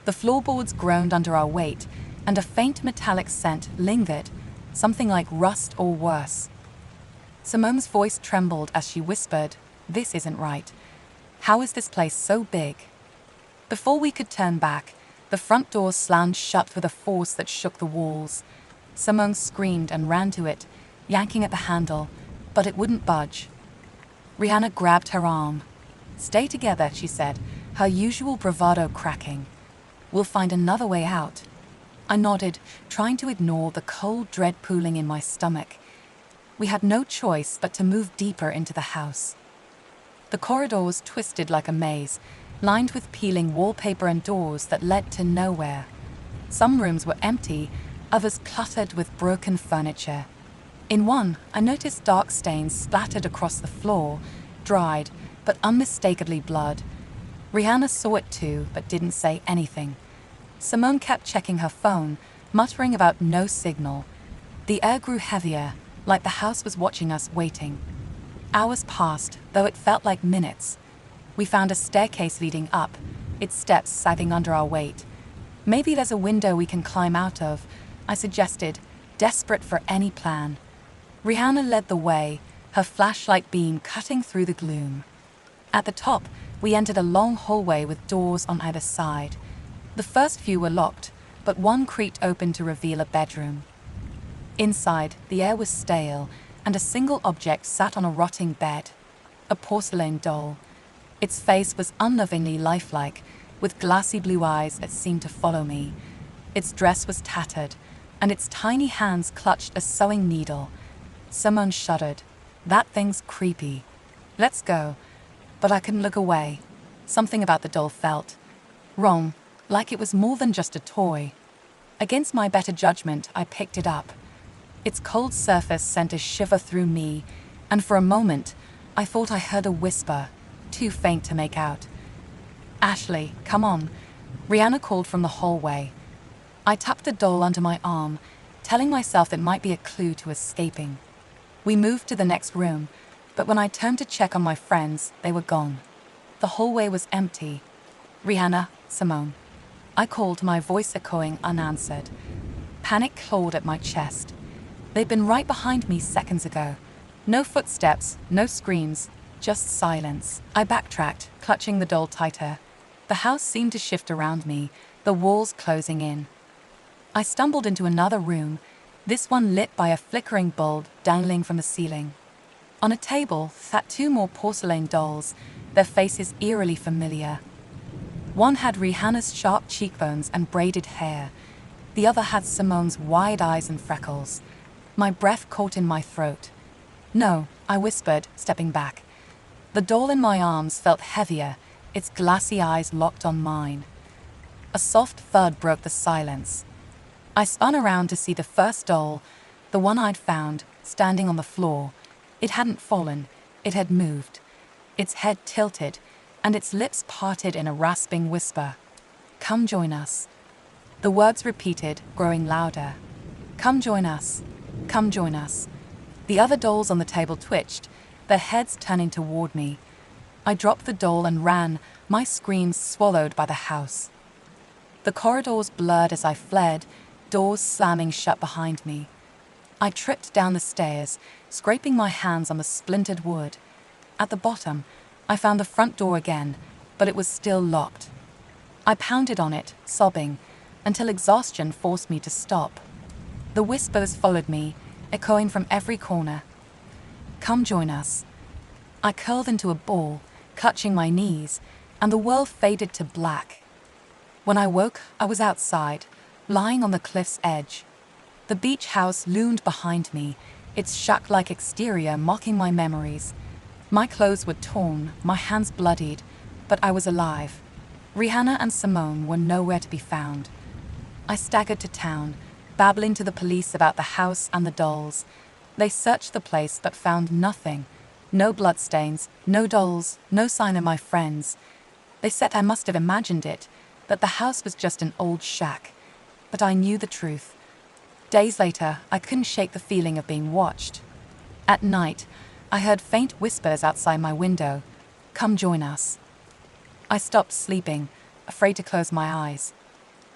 The floorboards groaned under our weight, and a faint metallic scent lingered, something like rust or worse. Simone's voice trembled as she whispered, "This isn't right. How is this place so big?" Before we could turn back, the front door slammed shut with a force that shook the walls. Simone screamed and ran to it, yanking at the handle, but it wouldn't budge. Rihanna grabbed her arm. "Stay together," she said, her usual bravado cracking. "We'll find another way out." I nodded, trying to ignore the cold dread pooling in my stomach. We had no choice but to move deeper into the house. The corridors twisted like a maze, lined with peeling wallpaper and doors that led to nowhere. Some rooms were empty, others cluttered with broken furniture. In one, I noticed dark stains splattered across the floor, dried, but unmistakably blood. Rihanna saw it too, but didn't say anything. Simone kept checking her phone, muttering about no signal. The air grew heavier, like the house was watching us waiting. Hours passed, though it felt like minutes. We found a staircase leading up, its steps sagging under our weight. "Maybe there's a window we can climb out of," I suggested, desperate for any plan. Rihanna led the way, her flashlight beam cutting through the gloom. At the top, we entered a long hallway with doors on either side. The first few were locked, but one creaked open to reveal a bedroom. Inside, the air was stale, and a single object sat on a rotting bed, a porcelain doll. Its face was unlovingly lifelike, with glassy blue eyes that seemed to follow me. Its dress was tattered, and its tiny hands clutched a sewing needle. Simone shuddered. "That thing's creepy. Let's go." But I couldn't look away. Something about the doll felt wrong, like it was more than just a toy. Against my better judgment, I picked it up. Its cold surface sent a shiver through me, and for a moment, I thought I heard a whisper, too faint to make out. "Ashley, come on," Rihanna called from the hallway. I tucked the doll under my arm, telling myself it might be a clue to escaping. We moved to the next room, but when I turned to check on my friends, they were gone. The hallway was empty. "Rihanna, Simone," I called, my voice echoing unanswered. Panic clawed at my chest. They'd been right behind me seconds ago. No footsteps, no screams, just silence. I backtracked, clutching the doll tighter. The house seemed to shift around me, the walls closing in. I stumbled into another room, this one lit by a flickering bulb dangling from the ceiling. On a table sat two more porcelain dolls, their faces eerily familiar. One had Rihanna's sharp cheekbones and braided hair. The other had Simone's wide eyes and freckles. My breath caught in my throat. "No," I whispered, stepping back. The doll in my arms felt heavier, its glassy eyes locked on mine. A soft thud broke the silence. I spun around to see the first doll, the one I'd found, standing on the floor. It hadn't fallen, it had moved. Its head tilted, and its lips parted in a rasping whisper. "Come join us." The words repeated, growing louder. "Come join us. Come join us." The other dolls on the table twitched, their heads turning toward me. I dropped the doll and ran, my screams swallowed by the house. The corridors blurred as I fled, doors slamming shut behind me. I tripped down the stairs, scraping my hands on the splintered wood. At the bottom, I found the front door again, but it was still locked. I pounded on it, sobbing, until exhaustion forced me to stop. The whispers followed me, echoing from every corner. "Come join us." I curled into a ball, clutching my knees, and the world faded to black. When I woke, I was outside, lying on the cliff's edge. The beach house loomed behind me, its shack-like exterior mocking my memories. My clothes were torn, my hands bloodied, but I was alive. Rihanna and Simone were nowhere to be found. I staggered to town, babbling to the police about the house and the dolls. They searched the place but found nothing. No bloodstains, no dolls, no sign of my friends. They said I must have imagined it, that the house was just an old shack. But I knew the truth. Days later, I couldn't shake the feeling of being watched. At night, I heard faint whispers outside my window. "Come join us." I stopped sleeping, afraid to close my eyes.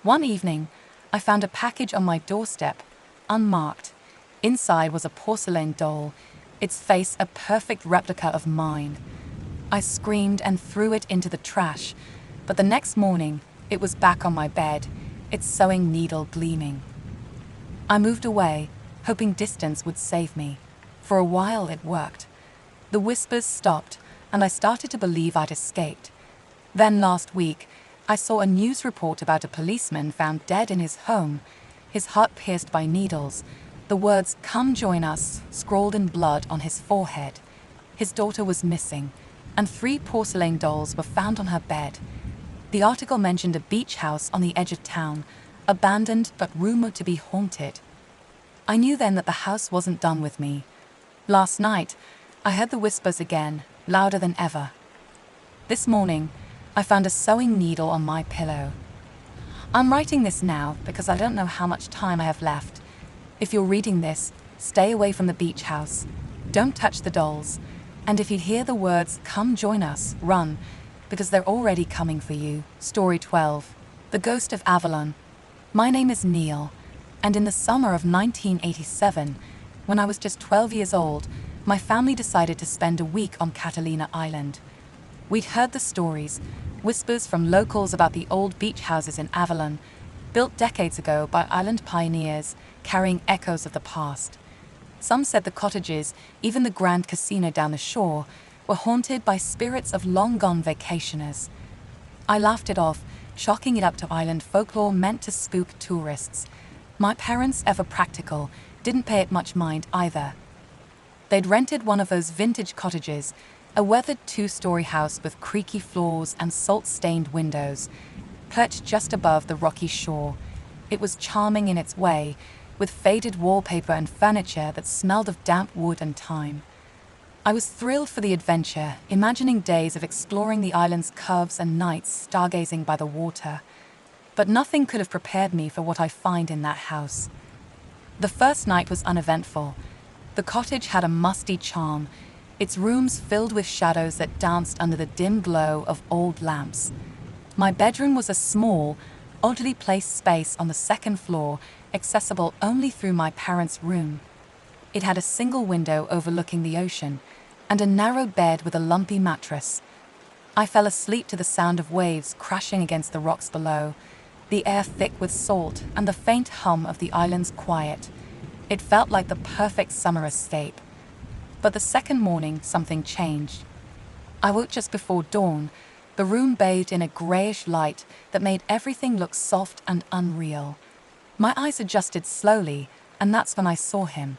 One evening, I found a package on my doorstep, unmarked. Inside was a porcelain doll, its face a perfect replica of mine. I screamed and threw it into the trash, but the next morning, it was back on my bed, its sewing needle gleaming. I moved away, hoping distance would save me. For a while, it worked. The whispers stopped, and I started to believe I'd escaped. Then last week, I saw a news report about a policeman found dead in his home, his heart pierced by needles, the words "Come join us" scrawled in blood on his forehead. His daughter was missing, and 3 porcelain dolls were found on her bed. The article mentioned a beach house on the edge of town, abandoned but rumored to be haunted. I knew then that the house wasn't done with me. Last night, I heard the whispers again, louder than ever. This morning, I found a sewing needle on my pillow. I'm writing this now because I don't know how much time I have left. If you're reading this, stay away from the beach house. Don't touch the dolls. And if you hear the words, "Come join us," run, because they're already coming for you. Story 12. The Ghost of Avalon. My name is Neil, and in the summer of 1987, when I was just 12 years old, my family decided to spend a week on Catalina Island. We'd heard the stories, whispers from locals about the old beach houses in Avalon, built decades ago by island pioneers, carrying echoes of the past. Some said the cottages, even the grand casino down the shore, were haunted by spirits of long-gone vacationers. I laughed it off, chalking it up to island folklore meant to spook tourists. My parents, ever practical, didn't pay it much mind either. They'd rented one of those vintage cottages, a weathered 2-story house with creaky floors and salt-stained windows, perched just above the rocky shore. It was charming in its way, with faded wallpaper and furniture that smelled of damp wood and thyme. I was thrilled for the adventure, imagining days of exploring the island's curves and nights stargazing by the water. But nothing could have prepared me for what I find in that house. The first night was uneventful. The cottage had a musty charm, its rooms filled with shadows that danced under the dim glow of old lamps. My bedroom was a small, oddly placed space on the 2nd floor, accessible only through my parents' room. It had a single window overlooking the ocean, and a narrow bed with a lumpy mattress. I fell asleep to the sound of waves crashing against the rocks below, the air thick with salt and the faint hum of the island's quiet. It felt like the perfect summer escape. But the second morning, something changed. I woke just before dawn, the room bathed in a grayish light that made everything look soft and unreal. My eyes adjusted slowly, and that's when I saw him.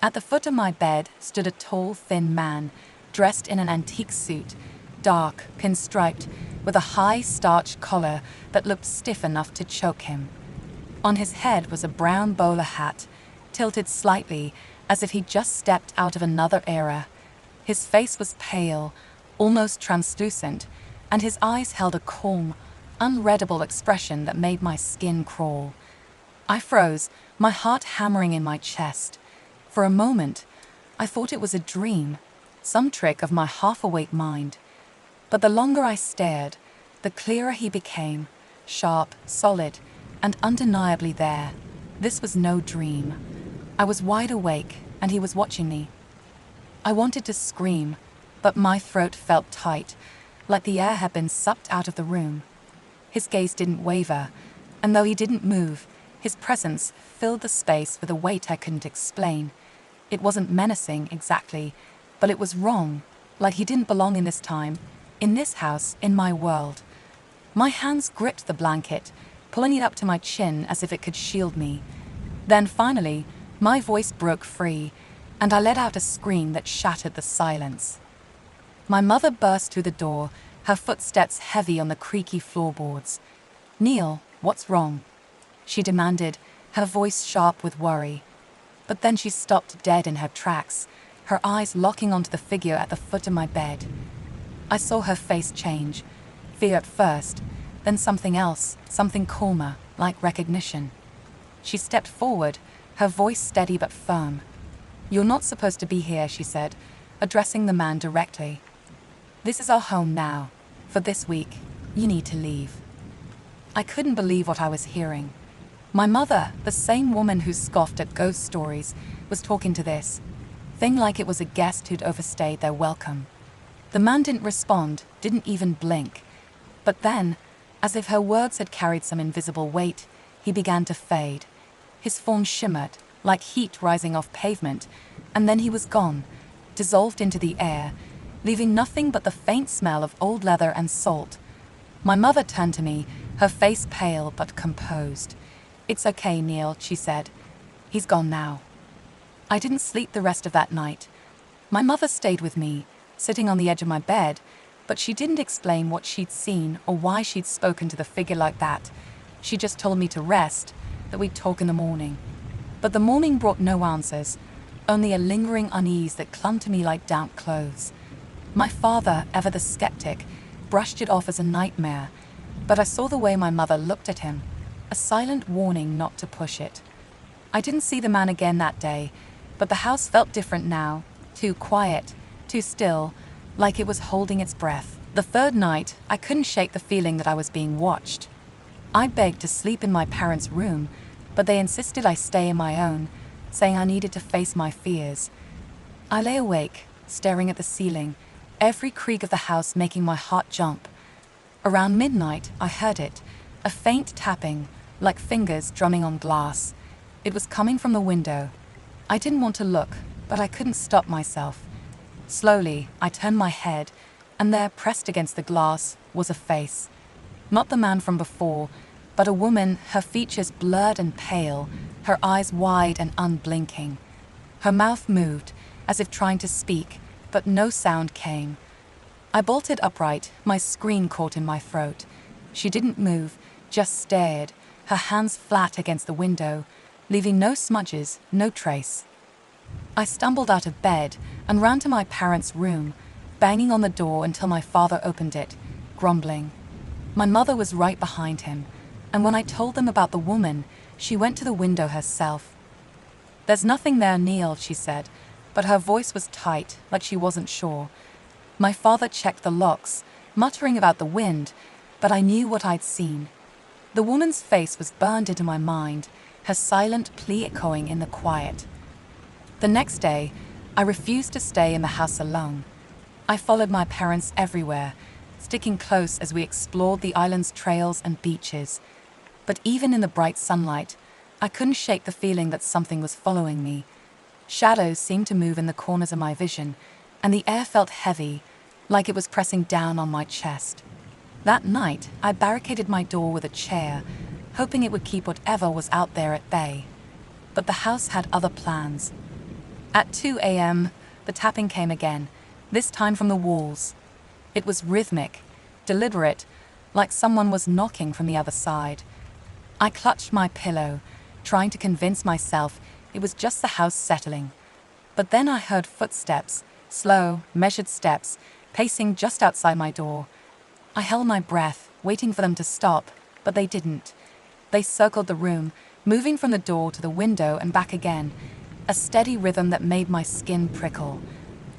At the foot of my bed stood a tall, thin man, dressed in an antique suit, dark, pinstriped, with a high, starched collar that looked stiff enough to choke him. On his head was a brown bowler hat, tilted slightly, as if he'd just stepped out of another era. His face was pale, almost translucent, and his eyes held a calm, unreadable expression that made my skin crawl. I froze, my heart hammering in my chest. For a moment, I thought it was a dream, some trick of my half-awake mind. But the longer I stared, the clearer he became, sharp, solid, and undeniably there. This was no dream. I was wide awake, and he was watching me. I wanted to scream, but my throat felt tight, like the air had been sucked out of the room. His gaze didn't waver, and though he didn't move, his presence filled the space with a weight I couldn't explain. It wasn't menacing, exactly, but it was wrong, like he didn't belong in this time, in this house, in my world. My hands gripped the blanket, pulling it up to my chin as if it could shield me. Then finally, my voice broke free, and I let out a scream that shattered the silence. My mother burst through the door, her footsteps heavy on the creaky floorboards. "Neil, what's wrong?" she demanded, her voice sharp with worry. But then she stopped dead in her tracks, her eyes locking onto the figure at the foot of my bed. I saw her face change, fear at first, then something else, something calmer, like recognition. She stepped forward, her voice steady but firm. "You're not supposed to be here," she said, addressing the man directly. "This is our home now. For this week, you need to leave." I couldn't believe what I was hearing. My mother, the same woman who scoffed at ghost stories, was talking to this thing like it was a guest who'd overstayed their welcome. The man didn't respond, didn't even blink. But then, as if her words had carried some invisible weight, he began to fade. His form shimmered, like heat rising off pavement, and then he was gone, dissolved into the air, leaving nothing but the faint smell of old leather and salt. My mother turned to me, her face pale but composed. "It's okay, Neil," she said. "He's gone now." I didn't sleep the rest of that night. My mother stayed with me, sitting on the edge of my bed, but she didn't explain what she'd seen or why she'd spoken to the figure like that. She just told me to rest, that we'd talk in the morning. But the morning brought no answers, only a lingering unease that clung to me like damp clothes. My father, ever the skeptic, brushed it off as a nightmare, but I saw the way my mother looked at him, a silent warning not to push it. I didn't see the man again that day, but the house felt different now, too quiet, too still, like it was holding its breath. The third night, I couldn't shake the feeling that I was being watched. I begged to sleep in my parents' room, but they insisted I stay in my own, saying I needed to face my fears. I lay awake, staring at the ceiling, every creak of the house making my heart jump. Around midnight, I heard it, a faint tapping, like fingers drumming on glass. It was coming from the window. I didn't want to look, but I couldn't stop myself. Slowly, I turned my head, and there, pressed against the glass, was a face. Not the man from before, but a woman, her features blurred and pale, her eyes wide and unblinking. Her mouth moved, as if trying to speak, but no sound came. I bolted upright, my scream caught in my throat. She didn't move, just stared, her hands flat against the window, leaving no smudges, no trace. I stumbled out of bed and ran to my parents' room, banging on the door until my father opened it, grumbling. My mother was right behind him, and when I told them about the woman, she went to the window herself. "There's nothing there, Neil," she said, but her voice was tight, like she wasn't sure. My father checked the locks, muttering about the wind, but I knew what I'd seen. The woman's face was burned into my mind, her silent plea echoing in the quiet. The next day, I refused to stay in the house alone. I followed my parents everywhere, sticking close as we explored the island's trails and beaches. But even in the bright sunlight, I couldn't shake the feeling that something was following me. Shadows seemed to move in the corners of my vision, and the air felt heavy, like it was pressing down on my chest. That night, I barricaded my door with a chair, hoping it would keep whatever was out there at bay. But the house had other plans. At 2 a.m., the tapping came again, this time from the walls. It was rhythmic, deliberate, like someone was knocking from the other side. I clutched my pillow, trying to convince myself it was just the house settling. But then I heard footsteps, slow, measured steps, pacing just outside my door. I held my breath, waiting for them to stop, but they didn't. They circled the room, moving from the door to the window and back again, a steady rhythm that made my skin prickle.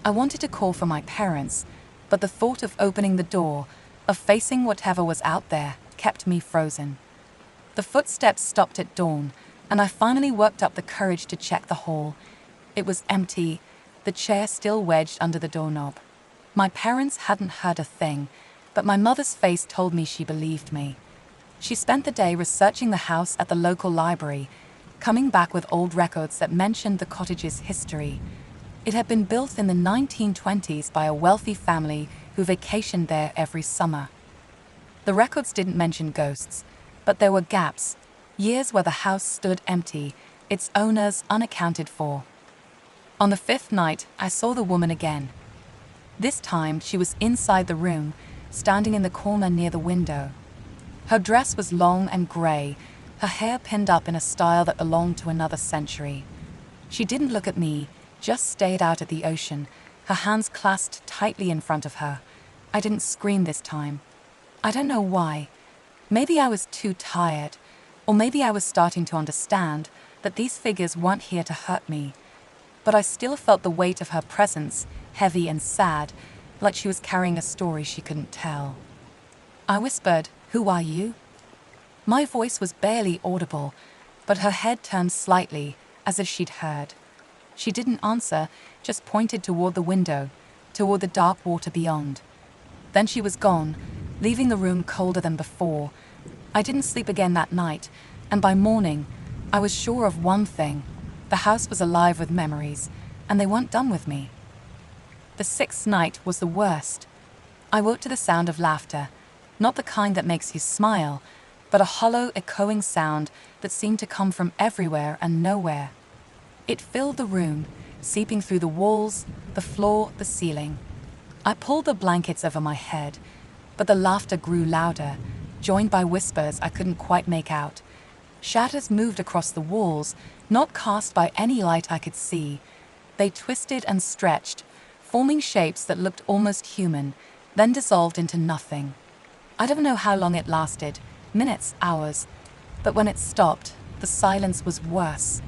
I wanted to call for my parents, but the thought of opening the door, of facing whatever was out there, kept me frozen. The footsteps stopped at dawn, and I finally worked up the courage to check the hall. It was empty, the chair still wedged under the doorknob. My parents hadn't heard a thing, but my mother's face told me she believed me. She spent the day researching the house at the local library, coming back with old records that mentioned the cottage's history. It had been built in the 1920s by a wealthy family who vacationed there every summer. The records didn't mention ghosts, but there were gaps, years where the house stood empty, its owners unaccounted for. On the fifth night, I saw the woman again. This time, she was inside the room, standing in the corner near the window. Her dress was long and grey, her hair pinned up in a style that belonged to another century. She didn't look at me, just stared out at the ocean, her hands clasped tightly in front of her. I didn't scream this time. I don't know why. Maybe I was too tired, or maybe I was starting to understand that these figures weren't here to hurt me. But I still felt the weight of her presence, heavy and sad, like she was carrying a story she couldn't tell. I whispered, "Who are you?" My voice was barely audible, but her head turned slightly, as if she'd heard. She didn't answer, just pointed toward the window, toward the dark water beyond. Then she was gone, leaving the room colder than before. I didn't sleep again that night, and by morning, I was sure of one thing. The house was alive with memories, and they weren't done with me. The sixth night was the worst. I woke to the sound of laughter, not the kind that makes you smile, but a hollow, echoing sound that seemed to come from everywhere and nowhere. It filled the room, seeping through the walls, the floor, the ceiling. I pulled the blankets over my head, but the laughter grew louder, joined by whispers I couldn't quite make out. Shadows moved across the walls, not cast by any light I could see. They twisted and stretched, forming shapes that looked almost human, then dissolved into nothing. I don't know how long it lasted, minutes, hours, but when it stopped, the silence was worse.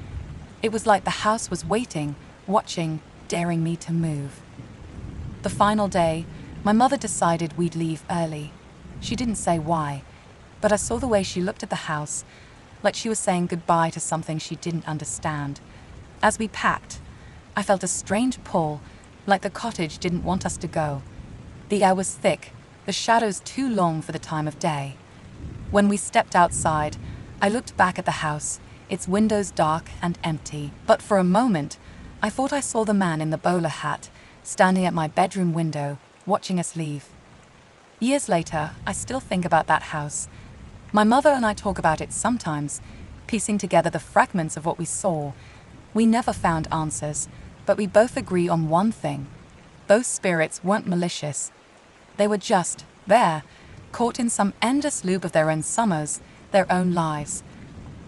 It was like the house was waiting, watching, daring me to move. The final day, my mother decided we'd leave early. She didn't say why, but I saw the way she looked at the house, like she was saying goodbye to something she didn't understand. As we packed, I felt a strange pull, like the cottage didn't want us to go. The air was thick, the shadows too long for the time of day. When we stepped outside, I looked back at the house, its windows dark and empty. But for a moment, I thought I saw the man in the bowler hat, standing at my bedroom window, watching us leave. Years later, I still think about that house. My mother and I talk about it sometimes, piecing together the fragments of what we saw. We never found answers, but we both agree on one thing. Those spirits weren't malicious. They were just there, caught in some endless loop of their own summers, their own lives.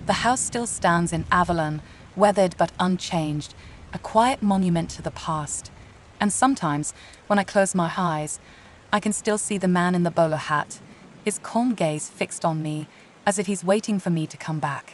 The house still stands in Avalon, weathered but unchanged, a quiet monument to the past. And sometimes, when I close my eyes, I can still see the man in the bowler hat, his calm gaze fixed on me, as if he's waiting for me to come back.